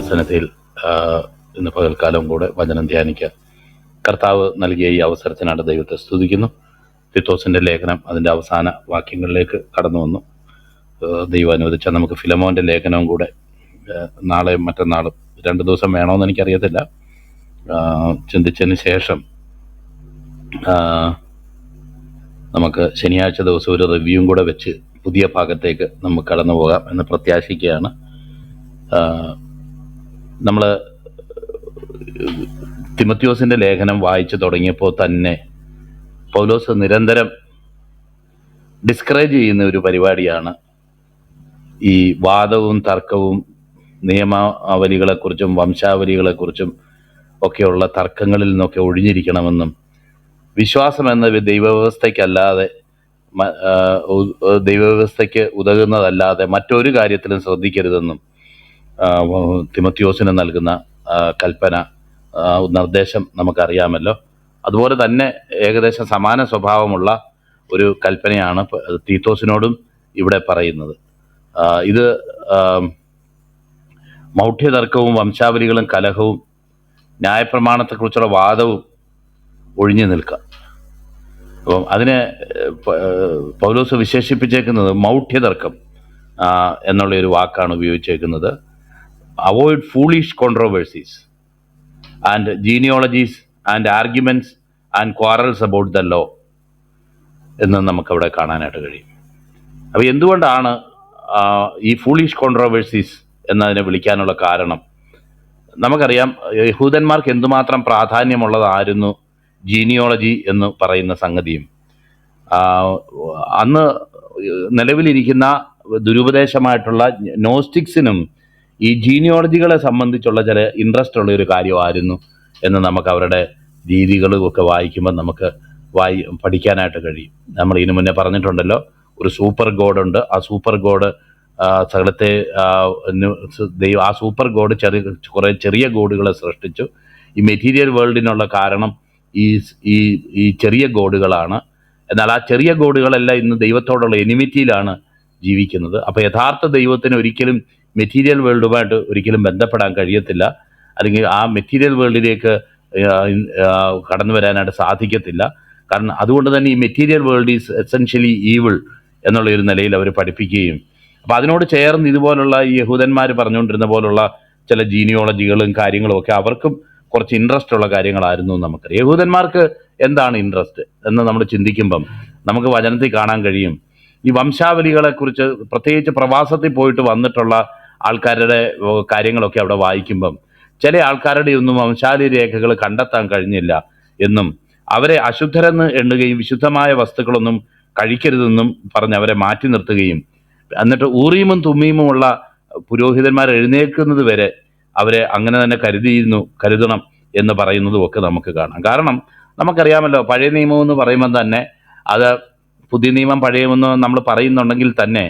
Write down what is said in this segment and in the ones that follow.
ദൈവസന്നിധിയിൽ ഇന്ന് പകൽക്കാലം കൂടെ വചനം ധ്യാനിക്കാൻ കർത്താവ് നൽകിയ ഈ അവസരത്തിനാണ് ദൈവത്തെ സ്തുതിക്കുന്നു. തീത്തോസിൻ്റെ ലേഖനം അതിൻ്റെ അവസാന വാക്യങ്ങളിലേക്ക് കടന്നു വന്നു. ദൈവം അനുവദിച്ചാൽ നമുക്ക് ഫിലമോൻ്റെ ലേഖനവും കൂടെ നാളെയും മറ്റന്നാളും 2 ദിവസം വേണമെന്ന് എനിക്കറിയത്തില്ല, ചിന്തിച്ചതിന് ശേഷം നമുക്ക് ശനിയാഴ്ച ദിവസം ഒരു റിവ്യൂവും കൂടെ വെച്ച് പുതിയ ഭാഗത്തേക്ക് നമുക്ക് കടന്നു പോകാം എന്ന് പ്രത്യാശിക്കുകയാണ്. നമ്മൾ തിമോത്തിയോസിൻ്റെ ലേഖനം വായിച്ചു തുടങ്ങിയപ്പോൾ തന്നെ പൗലോസ് നിരന്തരം ഡിസ്കറേജ് ചെയ്യുന്ന ഒരു പരിപാടിയാണ് ഈ വാദവും തർക്കവും നിയമാവലികളെക്കുറിച്ചും വംശാവലികളെക്കുറിച്ചും ഒക്കെയുള്ള തർക്കങ്ങളിൽ നിന്നൊക്കെ ഒഴിഞ്ഞിരിക്കണമെന്നും വിശ്വാസം എന്ന ദൈവവ്യവസ്ഥയ്ക്കല്ലാതെ ദൈവവ്യവസ്ഥയ്ക്ക് ഉതകുന്നതല്ലാതെ മറ്റൊരു കാര്യത്തിലും ശ്രദ്ധിക്കരുതെന്നും തിമോത്തിയോസിന് നൽകുന്ന കൽപ്പന നിർദ്ദേശം നമുക്കറിയാമല്ലോ. അതുപോലെ തന്നെ ഏകദേശം സമാന സ്വഭാവമുള്ള ഒരു കൽപ്പനയാണ് തീത്തോസിനോടും ഇവിടെ പറയുന്നത്. ഇത് മൗഢ്യതർക്കവും വംശാവലികളും കലഹവും ന്യായപ്രമാണത്തെക്കുറിച്ചുള്ള വാദവും ഒഴിഞ്ഞു നിൽക്കാം. അപ്പം അതിനെ പൗലോസ് വിശേഷിപ്പിച്ചേക്കുന്നത് മൗഢ്യതർക്കം എന്നുള്ളൊരു വാക്കാണ് ഉപയോഗിച്ചേക്കുന്നത്. Avoid foolish controversies and genealogies and arguments and quarrels about the law എന്ന് നമുക്കവിടെ കാണാനായിട്ട് കഴിയും. അപ്പോൾ എന്തുകൊണ്ടാണ് ഈ ഫൂളിഷ് കോൺട്രോവേഴ്സീസ് എന്നതിനെ വിളിക്കാനുള്ള കാരണം? നമുക്കറിയാം, യഹൂദന്മാർക്ക് എന്തുമാത്രം പ്രാധാന്യമുള്ളതായിരുന്നു ജീനിയോളജി എന്ന് പറയുന്ന സംഗതിയും. അന്ന് നിലവിലിരിക്കുന്ന ദുരുപദേശമായിട്ടുള്ള നോസ്റ്റിക്സിനും ഈ ജീനിയോളജികളെ സംബന്ധിച്ചുള്ള ചില ഇൻട്രസ്റ്റ് ഉള്ള ഒരു കാര്യമായിരുന്നു എന്ന് നമുക്ക് അവരുടെ രീതികളും ഒക്കെ വായിക്കുമ്പോൾ നമുക്ക് പഠിക്കാനായിട്ട് കഴിയും. നമ്മൾ ഇതിനു മുന്നേ പറഞ്ഞിട്ടുണ്ടല്ലോ, ഒരു സൂപ്പർ ഗോഡുണ്ട്. ആ സൂപ്പർ ഗോഡ് സകലത്തെ ആ സൂപ്പർ ഗോഡ് കുറേ ചെറിയ ഗോഡുകളെ സൃഷ്ടിച്ചു. ഈ മെറ്റീരിയൽ വേൾഡിനുള്ള കാരണം ഈ ചെറിയ ഗോഡുകളാണ്. എന്നാൽ ആ ചെറിയ ഗോഡുകളെല്ലാം ഇന്ന് ദൈവത്തോടുള്ള എനിമിറ്റിയിലാണ് ജീവിക്കുന്നത്. അപ്പോൾ യഥാർത്ഥ ദൈവത്തിന് ഒരിക്കലും മെറ്റീരിയൽ വേൾഡുമായിട്ട് ഒരിക്കലും ബന്ധപ്പെടാൻ കഴിയത്തില്ല, അല്ലെങ്കിൽ ആ മെറ്റീരിയൽ വേൾഡിലേക്ക് കടന്നു വരാനായിട്ട് സാധിക്കത്തില്ല. കാരണം അതുകൊണ്ട് തന്നെ ഈ material world is essentially evil എന്നുള്ളൊരു നിലയിൽ അവർ പഠിപ്പിക്കുകയും, അപ്പോൾ അതിനോട് ചേർന്ന് ഇതുപോലുള്ള ഈ യഹൂദന്മാർ പറഞ്ഞുകൊണ്ടിരുന്ന പോലുള്ള ചില ജീനിയോളജികളും കാര്യങ്ങളും ഒക്കെ അവർക്കും കുറച്ച് ഇൻട്രസ്റ്റ് ഉള്ള കാര്യങ്ങളായിരുന്നു നമുക്കറിയാം. യഹൂദന്മാർക്ക് എന്താണ് ഇൻട്രസ്റ്റ് എന്ന് നമ്മൾ ചിന്തിക്കുമ്പം നമുക്ക് വചനത്തിൽ കാണാൻ കഴിയും. ഈ വംശാവലികളെക്കുറിച്ച്, പ്രത്യേകിച്ച് പ്രവാസത്തിൽ പോയിട്ട് വന്നിട്ടുള്ള ആൾക്കാരുടെ കാര്യങ്ങളൊക്കെ അവിടെ വായിക്കുമ്പം ചില ആൾക്കാരുടെ ഒന്നും വംശാവലി രേഖകൾ കണ്ടെത്താൻ കഴിഞ്ഞില്ല എന്നും അവരെ അശുദ്ധരെന്ന് എണ്ണുകയും വിശുദ്ധമായ വസ്തുക്കളൊന്നും കഴിക്കരുതെന്നും പറഞ്ഞ് അവരെ മാറ്റി നിർത്തുകയും, എന്നിട്ട് ഊറീമും തുമ്മീമുമുള്ള പുരോഹിതന്മാർ എഴുന്നേൽക്കുന്നത് വരെ അവരെ അങ്ങനെ തന്നെ കരുതണം എന്ന് പറയുന്നതും ഒക്കെ നമുക്ക് കാണാം. കാരണം നമുക്കറിയാമല്ലോ, പഴയ നിയമം എന്ന് പറയുമ്പോൾ തന്നെ അത് പുതിയ നിയമം പഴയമെന്ന് നമ്മൾ പറയുന്നുണ്ടെങ്കിൽ തന്നെ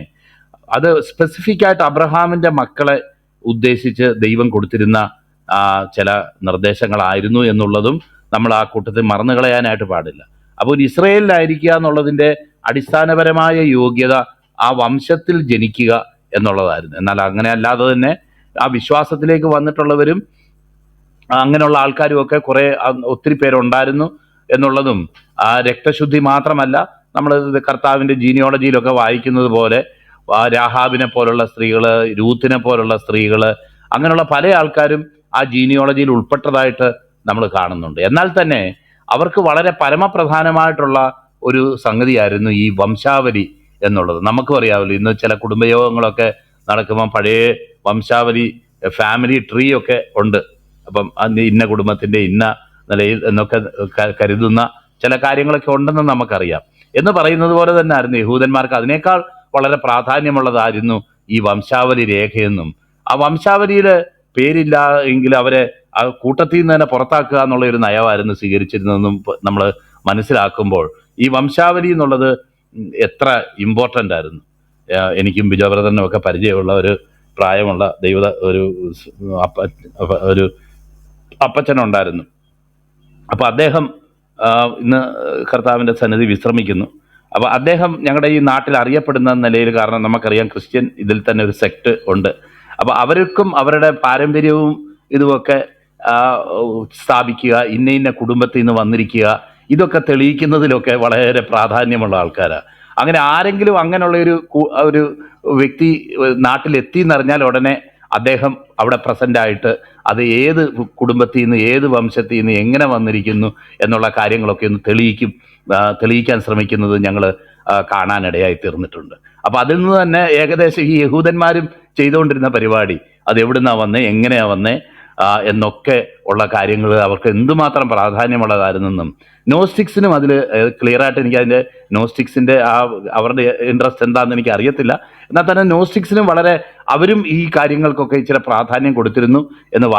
അത് സ്പെസിഫിക്കായിട്ട് അബ്രഹാമിൻ്റെ മക്കളെ ഉദ്ദേശിച്ച് ദൈവം കൊടുത്തിരുന്ന ചില നിർദ്ദേശങ്ങളായിരുന്നു എന്നുള്ളതും നമ്മൾ ആ കൂട്ടത്തിൽ മറന്നു കളയാനായിട്ട് പാടില്ല. അപ്പോൾ ഒരു ഇസ്രയേലിലായിരിക്കുക എന്നുള്ളതിൻ്റെ അടിസ്ഥാനപരമായ യോഗ്യത ആ വംശത്തിൽ ജനിക്കുക എന്നുള്ളതായിരുന്നു. എന്നാൽ അങ്ങനെ അല്ലാതെ തന്നെ ആ വിശ്വാസത്തിലേക്ക് വന്നിട്ടുള്ളവരും അങ്ങനെയുള്ള ആൾക്കാരും ഒക്കെ ഒത്തിരി പേരുണ്ടായിരുന്നു എന്നുള്ളതും, ആ രക്തശുദ്ധി മാത്രമല്ല, നമ്മൾ കർത്താവിൻ്റെ ജീനിയോളജിയിലൊക്കെ വായിക്കുന്നത് പോലെ രാഹാബിനെ പോലുള്ള സ്ത്രീകൾ, രൂത്തിനെ പോലുള്ള സ്ത്രീകൾ, അങ്ങനെയുള്ള പല ആൾക്കാരും ആ ജീനിയോളജിയിൽ ഉൾപ്പെട്ടതായിട്ട് നമ്മൾ കാണുന്നുണ്ട്. എന്നാൽ തന്നെ അവർക്ക് വളരെ പരമപ്രധാനമായിട്ടുള്ള ഒരു സംഗതിയായിരുന്നു ഈ വംശാവലി എന്നുള്ളത്. നമുക്കും അറിയാമല്ലോ, ഇന്ന് ചില കുടുംബയോഗങ്ങളൊക്കെ നടക്കുമ്പം പഴയ വംശാവലി ഫാമിലി ട്രീ ഒക്കെ ഉണ്ട്. അപ്പം ഇന്ന കുടുംബത്തിൻ്റെ ഇന്ന നിലയിൽ എന്നൊക്കെ കരുതുന്ന ചില കാര്യങ്ങളൊക്കെ ഉണ്ടെന്ന് നമുക്കറിയാം. എന്ന് പറയുന്നത് പോലെ തന്നെ ആയിരുന്നു യഹൂദന്മാർക്ക് അതിനേക്കാൾ വളരെ പ്രാധാന്യമുള്ളതായിരുന്നു ഈ വംശാവലി രേഖയെന്നും, ആ വംശാവലിയിൽ പേരില്ല എങ്കിൽ അവരെ ആ കൂട്ടത്തിൽ നിന്ന് തന്നെ പുറത്താക്കുക എന്നുള്ള ഒരു നയമായിരുന്നു സ്വീകരിച്ചിരുന്നതെന്നും നമ്മൾ മനസ്സിലാക്കുമ്പോൾ ഈ വംശാവലി എന്നുള്ളത് എത്ര ഇമ്പോർട്ടൻ്റ് ആയിരുന്നു. എനിക്കും ബിജോബ്രദറിനും ഒക്കെ പരിചയമുള്ള ഒരു പ്രായമുള്ള ഒരു അപ്പച്ചനുണ്ടായിരുന്നു. അപ്പോൾ അദ്ദേഹം ഇന്ന് കർത്താവിൻ്റെ സന്നിധി വിശ്രമിക്കുന്നു. അപ്പോൾ അദ്ദേഹം ഞങ്ങളുടെ ഈ നാട്ടിൽ അറിയപ്പെടുന്ന നിലയിൽ, കാരണം നമുക്കറിയാം ക്രിസ്ത്യൻ ഇതിൽ തന്നെ ഒരു സെക്ട് ഉണ്ട്. അപ്പോൾ അവർക്കും അവരുടെ പാരമ്പര്യവും ഇതുമൊക്കെ ആ, സ്ഥാപിക്കുക, ഇന്ന ഇന്ന കുടുംബത്തിൽ നിന്ന് വന്നിരിക്കുക, ഇതൊക്കെ തെളിയിക്കുന്നതിലൊക്കെ വളരെ പ്രാധാന്യമുള്ള ആൾക്കാരാണ്. അങ്ങനെ ആരെങ്കിലും അങ്ങനെയുള്ള ഒരു വ്യക്തി നാട്ടിലെത്തി എന്നറിഞ്ഞാൽ ഉടനെ അദ്ദേഹം അവിടെ പ്രസന്റ് ആയിട്ട് അത് ഏത് കുടുംബത്തിൽ നിന്ന് ഏത് വംശത്തിൽ നിന്ന് എങ്ങനെ വന്നിരിക്കുന്നു എന്നുള്ള കാര്യങ്ങളൊക്കെ ഒന്ന് തെളിയിക്കാൻ ശ്രമിക്കുന്നത് ഞങ്ങൾ കാണാനിടയായി തീർന്നിട്ടുണ്ട്. അപ്പൊ അതിൽ നിന്ന് തന്നെ ഏകദേശം ഈ യഹൂദന്മാരും ചെയ്തുകൊണ്ടിരുന്ന പരിപാടി അത് എവിടുന്നാ വന്നേ, എങ്ങനെയാ വന്നേ എന്നൊക്കെ ഉള്ള കാര്യങ്ങൾ അവർക്ക് എന്തുമാത്രം പ്രാധാന്യമുള്ളതായിരുന്നെന്നും നോസ്റ്റിക്സിനും അതിൽ ക്ലിയർ ആയിട്ട് എനിക്ക് അതിൻ്റെ നോസ്റ്റിക്സിൻ്റെ അവരുടെ ഇൻട്രസ്റ്റ് എന്താണെന്ന് എനിക്ക് അറിയത്തില്ല. എന്നാൽ തന്നെ നോസ്റ്റിക്സിനും വളരെ അവരും ഈ കാര്യങ്ങൾക്കൊക്കെ ഇച്ചിരി പ്രാധാന്യം കൊടുത്തിരുന്നു എന്ന്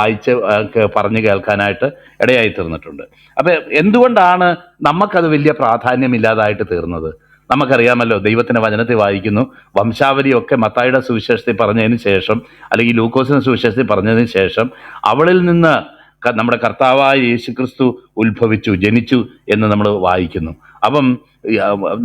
പറഞ്ഞു കേൾക്കാനായിട്ട് ഇടയായി തീർന്നിട്ടുണ്ട്. അപ്പം എന്തുകൊണ്ടാണ് നമുക്കത് വലിയ പ്രാധാന്യമില്ലാതായിട്ട് തീർന്നത്? നമുക്കറിയാമല്ലോ, ദൈവത്തിൻ്റെ വചനത്തിൽ വായിക്കുന്നു, വംശാവലിയൊക്കെ മത്തായിയുടെ സുവിശേഷത്തിൽ പറഞ്ഞതിന് ശേഷം അല്ലെങ്കിൽ ലൂക്കോസിന്റെ സുവിശേഷത്തിൽ പറഞ്ഞതിന് ശേഷം അവളിൽ നിന്ന് നമ്മുടെ കർത്താവായ യേശുക്രിസ്തു ജനിച്ചു എന്ന് നമ്മൾ വായിക്കുന്നു. അപ്പം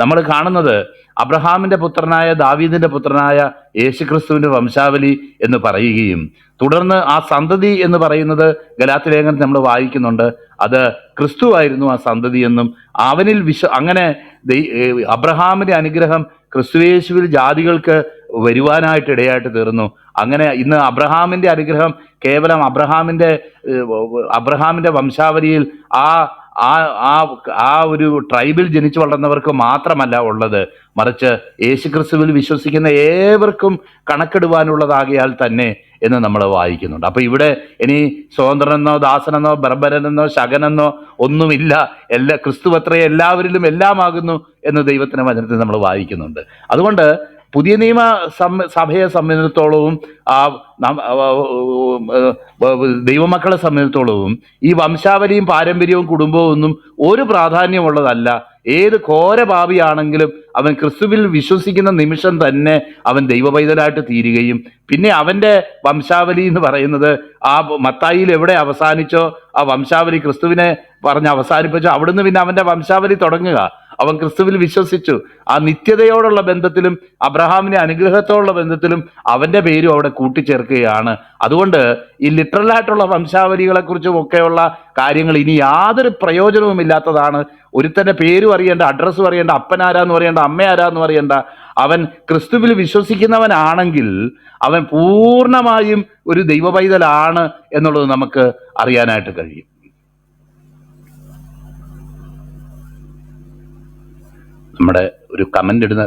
നമ്മൾ കാണുന്നത് അബ്രഹാമിന്റെ പുത്രനായ ദാവീദിന്റെ പുത്രനായ യേശുക്രിസ്തുവിന്റെ വംശാവലി എന്ന് പറയുകയും തുടർന്ന് ആ സന്തതി എന്ന് പറയുന്നത് ഗലാത്യ ലേഖനത്തിൽ നമ്മൾ വായിക്കുന്നുണ്ട്, അത് ക്രിസ്തു ആയിരുന്നു ആ സന്തതി എന്നും അവനിൽ അങ്ങനെ അബ്രഹാമിന്റെ അനുഗ്രഹം ക്രിസ്തുയേശുവിൽ ജാതികൾക്ക് വരുവാനായിട്ട് ഇടയായിട്ട് തീർന്നു. അങ്ങനെ ഇന്ന് അബ്രഹാമിന്റെ അനുഗ്രഹം കേവലം അബ്രഹാമിന്റെ വംശാവലിയിൽ ആ ഒരു ട്രൈബിൽ ജനിച്ചു വളർന്നവർക്ക് മാത്രമല്ല ഉള്ളത്, മറിച്ച് യേശുക്രിസ്തുവിൽ വിശ്വസിക്കുന്ന ഏവർക്കും കണക്കിടുവാനുള്ളതാകിയാൽ തന്നെ എന്ന് നമ്മൾ വായിക്കുന്നുണ്ട്. അപ്പൊ ഇവിടെ ഇനി സ്വതന്ത്രനെന്നോ ദാസനെന്നോ ബർബരനെന്നോ ശകനെന്നോ ഒന്നുമില്ല, ക്രിസ്തു അത്രേ എല്ലാവരിലും എല്ലാമാകുന്നു എന്ന് ദൈവത്തിന്റെ വചനത്തിൽ നമ്മൾ വായിക്കുന്നുണ്ട്. അതുകൊണ്ട് പുതിയ നിയമ സഭയെ സംബന്ധിച്ചിടത്തോളവും ദൈവമക്കളെ സംബന്ധിച്ചിടത്തോളവും ഈ വംശാവലിയും പാരമ്പര്യവും കുടുംബവും ഒന്നും ഒരു പ്രാധാന്യമുള്ളതല്ല. ഏത് ഘോര പാപിയാണെങ്കിലും അവൻ ക്രിസ്തുവിൽ വിശ്വസിക്കുന്ന നിമിഷം തന്നെ അവൻ ദൈവപൈതലായിട്ട് തീരുകയും പിന്നെ അവൻ്റെ വംശാവലി എന്ന് പറയുന്നത് ആ മത്തായിയിൽ എവിടെ അവസാനിച്ചോ ആ വംശാവലി ക്രിസ്തുവിനെ പറഞ്ഞ് അവസാനിപ്പിച്ചോ അവിടുന്ന് പിന്നെ അവൻ്റെ വംശാവലി തുടങ്ങുക. അവൻ ക്രിസ്തുവിൽ വിശ്വസിച്ചു. ആ നിത്യതയോടുള്ള ബന്ധത്തിലും അബ്രഹാമിന്റെ അനുഗ്രഹത്തോടുള്ള ബന്ധത്തിലും അവന്റെ പേരും അവിടെ കൂട്ടിച്ചേർക്കുകയാണ്. അതുകൊണ്ട് ഈ ലിറ്ററലായിട്ടുള്ള വംശാവലികളെ കുറിച്ചും ഒക്കെയുള്ള കാര്യങ്ങൾ ഇനി യാതൊരു പ്രയോജനവും ഇല്ലാത്തതാണ്. ഒരുത്തന്റെ പേരും അറിയേണ്ട, അഡ്രസ്സും അറിയേണ്ട, അപ്പനാരാന്ന് പറയേണ്ട, അമ്മ ആരാന്ന് പറയേണ്ട. അവൻ ക്രിസ്തുവിൽ വിശ്വസിക്കുന്നവനാണെങ്കിൽ അവൻ പൂർണ്ണമായും ഒരു ദൈവപൈതലാണ് എന്നുള്ളത് നമുക്ക് അറിയാനായിട്ട് കഴിയും. നമ്മുടെ ഒരു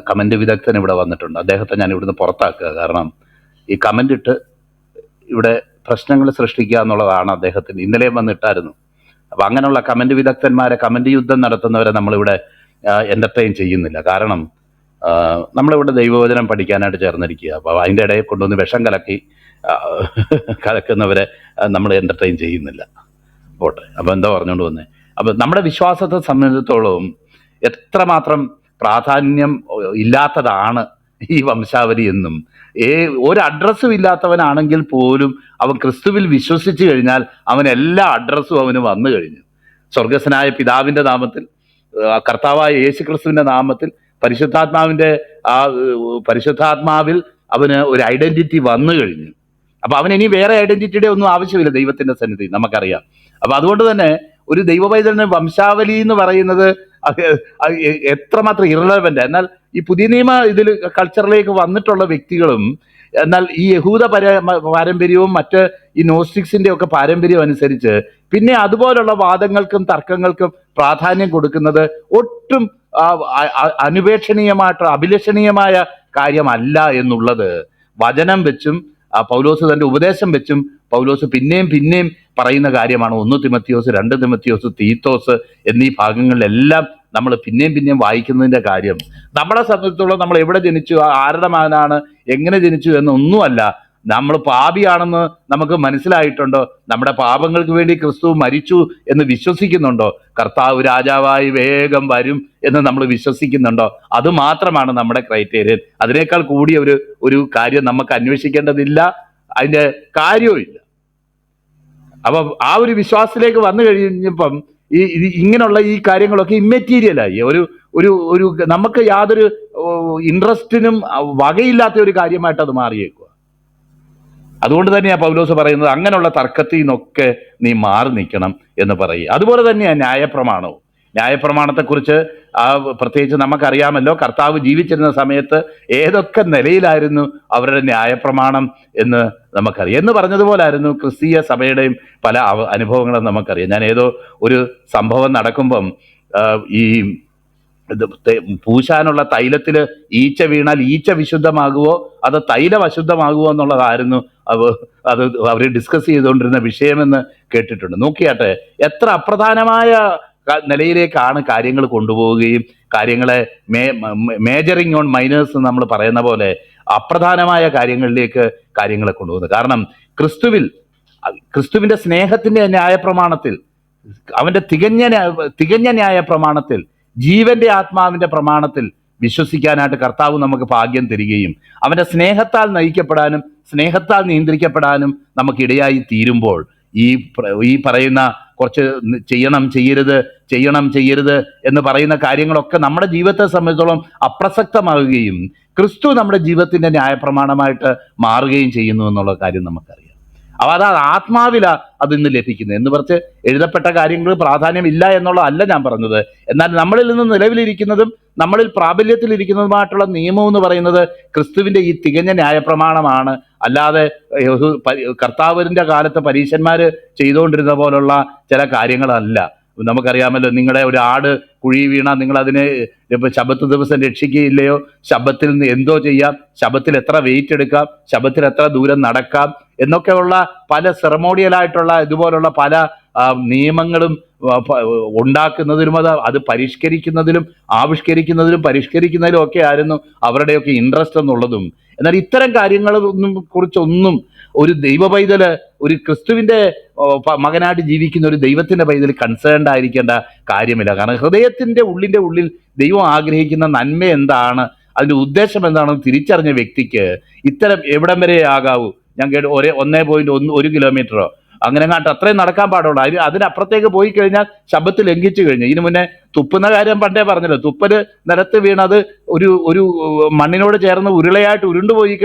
കമന്റ് വിദഗ്ധൻ ഇവിടെ വന്നിട്ടുണ്ട്. അദ്ദേഹത്തെ ഞാൻ ഇവിടുന്ന് പുറത്താക്കുക. കാരണം ഈ കമന്റ് ഇട്ട് ഇവിടെ പ്രശ്നങ്ങൾ സൃഷ്ടിക്കുക എന്നുള്ളതാണ് അദ്ദേഹത്തിന്. ഇന്നലെയും വന്നിട്ടായിരുന്നു. അപ്പം അങ്ങനെയുള്ള കമന്റ് വിദഗ്ധന്മാരെ, കമന്റ് യുദ്ധം നടത്തുന്നവരെ നമ്മളിവിടെ എൻ്റർടൈൻ ചെയ്യുന്നില്ല. കാരണം നമ്മളിവിടെ ദൈവവചനം പഠിക്കാനായിട്ട് ചേർന്നിരിക്കുക. അപ്പോൾ അതിൻ്റെ ഇടയിൽ കൊണ്ടുവന്ന് വിഷം കലക്കുന്നവരെ നമ്മൾ എൻ്റർടൈൻ ചെയ്യുന്നില്ല. പോട്ടെ. അപ്പോൾ എന്താ പറഞ്ഞുകൊണ്ട് വന്നേ? അപ്പം നമ്മുടെ വിശ്വാസത്തെ സംബന്ധിച്ചിടത്തോളം എത്രമാത്രം പ്രാധാന്യം ഇല്ലാത്തതാണ് ഈ വംശാവലി എന്നും, ഒരു അഡ്രസ്സും ഇല്ലാത്തവനാണെങ്കിൽ പോലും അവൻ ക്രിസ്തുവിൽ വിശ്വസിച്ചു കഴിഞ്ഞാൽ അവൻ എല്ലാ അഡ്രസ്സും അവന് വന്നു കഴിഞ്ഞു. സ്വർഗസ്വനായ പിതാവിൻ്റെ നാമത്തിൽ, കർത്താവായ യേശു ക്രിസ്തുവിൻ്റെ നാമത്തിൽ, പരിശുദ്ധാത്മാവിൽ അവന് ഒരു ഐഡന്റിറ്റി വന്നു കഴിഞ്ഞു. അപ്പൊ അവൻ ഇനി വേറെ ഐഡന്റിറ്റിയുടെ ഒന്നും ആവശ്യമില്ല ദൈവത്തിന്റെ സന്നിധി, നമുക്കറിയാം. അപ്പൊ അതുകൊണ്ട് തന്നെ ഒരു ദൈവപൈതലിന് വംശാവലി എന്ന് പറയുന്നത് എത്രമാത്രം ഇറലവൻ്റ്. എന്നാൽ ഈ പുതിയ നിയമ കൾച്ചറിലേക്ക് വന്നിട്ടുള്ള വ്യക്തികളും എന്നാൽ ഈ യഹൂദ പാരമ്പര്യവും മറ്റ് ഈ നോസ്റ്റിക്സിന്റെ ഒക്കെ പാരമ്പര്യം അനുസരിച്ച് പിന്നെ അതുപോലുള്ള വാദങ്ങൾക്കും തർക്കങ്ങൾക്കും പ്രാധാന്യം കൊടുക്കുന്നത് ഒട്ടും അഭിലഷണീയമായ കാര്യമല്ല എന്നുള്ളത് വചനം വെച്ചും പൗലോസ് തന്റെ ഉപദേശം വെച്ചും പൗലോസ് പിന്നെയും പറയുന്ന കാര്യമാണ്. 1 തിമത്തിയോസ്, 2 തിമത്തിയോസ്, തീത്തോസ് എന്നീ ഭാഗങ്ങളിലെല്ലാം നമ്മൾ പിന്നെയും വായിക്കുന്നതിന്റെ കാര്യം നമ്മളെ സംബന്ധിച്ചിടത്തോളം നമ്മൾ എവിടെ ജനിച്ചു, ആരുടെ മകനാണ്, എങ്ങനെ ജനിച്ചു എന്നൊന്നുമല്ല. നമ്മൾ പാപിയാണെന്ന് നമുക്ക് മനസ്സിലായിട്ടുണ്ടോ? നമ്മുടെ പാപങ്ങൾക്ക് വേണ്ടി ക്രിസ്തു മരിച്ചു എന്ന് വിശ്വസിക്കുന്നുണ്ടോ? കർത്താവ് രാജാവായി വേഗം വരും എന്ന് നമ്മൾ വിശ്വസിക്കുന്നുണ്ടോ? അത് മാത്രമാണ് നമ്മുടെ ക്രൈറ്റീരിയൻ. അതിനേക്കാൾ കൂടിയ ഒരു കാര്യം നമുക്ക് അന്വേഷിക്കേണ്ടതില്ല, അതിൻ്റെ കാര്യവും ഇല്ല. അപ്പം ആ ഒരു വിശ്വാസത്തിലേക്ക് വന്നു കഴിഞ്ഞപ്പം ഇങ്ങനെയുള്ള ഈ കാര്യങ്ങളൊക്കെ ഇമ്മെറ്റീരിയലായി, ഒരു നമുക്ക് യാതൊരു ഇൻട്രസ്റ്റിനും വകയില്ലാത്ത ഒരു കാര്യമായിട്ട് അത് മാറിയേക്കുക. അതുകൊണ്ട് തന്നെയാണ് പൗലോസ് പറയുന്നത് അങ്ങനെയുള്ള തർക്കത്തിൽ നിന്നൊക്കെ നീ മാറി നിൽക്കണം എന്ന് പറയുക. അതുപോലെ തന്നെയാണ് ന്യായപ്രമാണവും. ന്യായപ്രമാണത്തെക്കുറിച്ച് പ്രത്യേകിച്ച് നമുക്കറിയാമല്ലോ, കർത്താവ് ജീവിച്ചിരുന്ന സമയത്ത് ഏതൊക്കെ നിലയിലായിരുന്നു അവരുടെ ന്യായപ്രമാണം എന്ന് നമുക്കറിയാം. എന്ന് പറഞ്ഞതുപോലെ ആയിരുന്നു ക്രിസ്തീയ സഭയുടെയും പല അനുഭവങ്ങളും നമുക്കറിയാം. ഞാൻ ഏതോ ഒരു സംഭവം നടക്കുമ്പം ഈ പൂശാനുള്ള തൈലത്തിൽ ഈച്ച വീണാൽ ഈച്ച വിശുദ്ധമാകുമോ അത് തൈലം അശുദ്ധമാകുമോ എന്നുള്ളതായിരുന്നു അത് അവർ ഡിസ്കസ് ചെയ്തുകൊണ്ടിരുന്ന വിഷയമെന്ന് കേട്ടിട്ടുണ്ട്. നോക്കിയാട്ടെ, എത്ര അപ്രധാനമായ നിലയിലേക്കാണ് കാര്യങ്ങൾ കൊണ്ടുപോവുകയും കാര്യങ്ങളെ മേജറിങ് ഓൺ മൈനേഴ്സ് നമ്മൾ പറയുന്ന പോലെ അപ്രധാനമായ കാര്യങ്ങളിലേക്ക് കാര്യങ്ങളെ കൊണ്ടുപോകുന്നത്. കാരണം ക്രിസ്തുവിന്റെ സ്നേഹത്തിന്റെ ന്യായപ്രമാണത്തിൽ, അവന്റെ തികഞ്ഞ ന്യായപ്രമാണത്തിൽ, ജീവന്റെ ആത്മാവിന്റെ പ്രമാണത്തിൽ വിശ്വസിക്കാനായിട്ട് കർത്താവ് നമുക്ക് ഭാഗ്യം തരികയും അവന്റെ സ്നേഹത്താൽ നയിക്കപ്പെടാനും സ്നേഹത്താൽ നിയന്ത്രിക്കപ്പെടാനും നമുക്കിടയായി തീരുമ്പോൾ ഈ പറയുന്ന കുറച്ച് ചെയ്യണം ചെയ്യരുത് എന്ന് പറയുന്ന കാര്യങ്ങളൊക്കെ നമ്മുടെ ജീവിതത്തെ സംബന്ധിച്ചോളം അപ്രസക്തമാവുകയും ക്രിസ്തു നമ്മുടെ ജീവിതത്തിന്റെ ന്യായപ്രമാണമായിട്ട് മാറുകയും ചെയ്യുന്നു എന്നുള്ള കാര്യം നമുക്കറിയാം. അപ്പോൾ അത് ആത്മാവിലാ അത് ഇന്ന് ലഭിക്കുന്നത്. എന്ന് പറഞ്ഞ് എഴുതപ്പെട്ട കാര്യങ്ങൾ പ്രാധാന്യമില്ല എന്നുള്ളതല്ല ഞാൻ പറഞ്ഞത്. എന്നാൽ നമ്മളിൽ നിന്ന് നിലവിലിരിക്കുന്നതും നമ്മളിൽ പ്രാബല്യത്തിലിരിക്കുന്നതുമായിട്ടുള്ള നിയമം എന്ന് പറയുന്നത് ക്രിസ്തുവിന്റെ ഈ തികഞ്ഞ ന്യായപ്രമാണമാണ്. അല്ലാതെ കർത്താവിന്റെ കാലത്ത് പരീശന്മാർ ചെയ്തുകൊണ്ടിരുന്ന പോലുള്ള ചില കാര്യങ്ങളല്ല. നമുക്കറിയാമല്ലോ, നിങ്ങളുടെ ഒരു ആട് കുഴി വീണാൽ നിങ്ങൾ അതിനെ ശബത്ത് ദിവസം രക്ഷിക്കുകയില്ലയോ, ശബത്തിൽ നിന്ന് എന്തോ ചെയ്യാം, ശബത്തിൽ എത്ര വെയിറ്റ് എടുക്കാം, ശബത്തിൽ എത്ര ദൂരം നടക്കാം എന്നൊക്കെയുള്ള പല സെറമോണിയലായിട്ടുള്ള ഇതുപോലുള്ള പല നിയമങ്ങളും ഉണ്ടാക്കുന്നതിലും അത് പരിഷ്കരിക്കുന്നതിലും പരിഷ്കരിക്കുന്നതിലും ഒക്കെ ആയിരുന്നു അവരുടെയൊക്കെ ഇൻട്രസ്റ്റ് എന്നുള്ളതും. എന്നാൽ ഇത്തരം കാര്യങ്ങളൊന്നും കുറിച്ചൊന്നും ഒരു ദൈവ പൈതല്, ഒരു ക്രിസ്തുവിന്റെ മകനായിട്ട് ജീവിക്കുന്ന ഒരു ദൈവത്തിന്റെ പൈതൽ കൺസേൺഡ് ആയിരിക്കേണ്ട കാര്യമില്ല. കാരണം ഹൃദയത്തിന്റെ ഉള്ളിൽ ദൈവം ആഗ്രഹിക്കുന്ന നന്മ എന്താണ്, അതിന്റെ ഉദ്ദേശം എന്താണെന്ന് തിരിച്ചറിഞ്ഞ വ്യക്തിക്ക് ഇത്തരം എവിടം വരെ ആകാവൂ, ഞാൻ കേട്ടു 1.1 കിലോമീറ്ററോ അങ്ങനെ അത്രയും നടക്കാൻ പാടുള്ളൂ. അതിനപ്പുറത്തേക്ക് പോയി കഴിഞ്ഞാൽ ശബ്ദത്തിൽ ലംഘിച്ചു കഴിഞ്ഞു. ഇതിനു മുന്നേ തുപ്പുന്ന കാര്യം പണ്ടേ പറഞ്ഞല്ലോ, തുപ്പല് നിലത്ത് വീണത് ഒരു മണ്ണിനോട് ചേർന്ന് ഉരുളയായിട്ട് ഉരുണ്ടുപോയി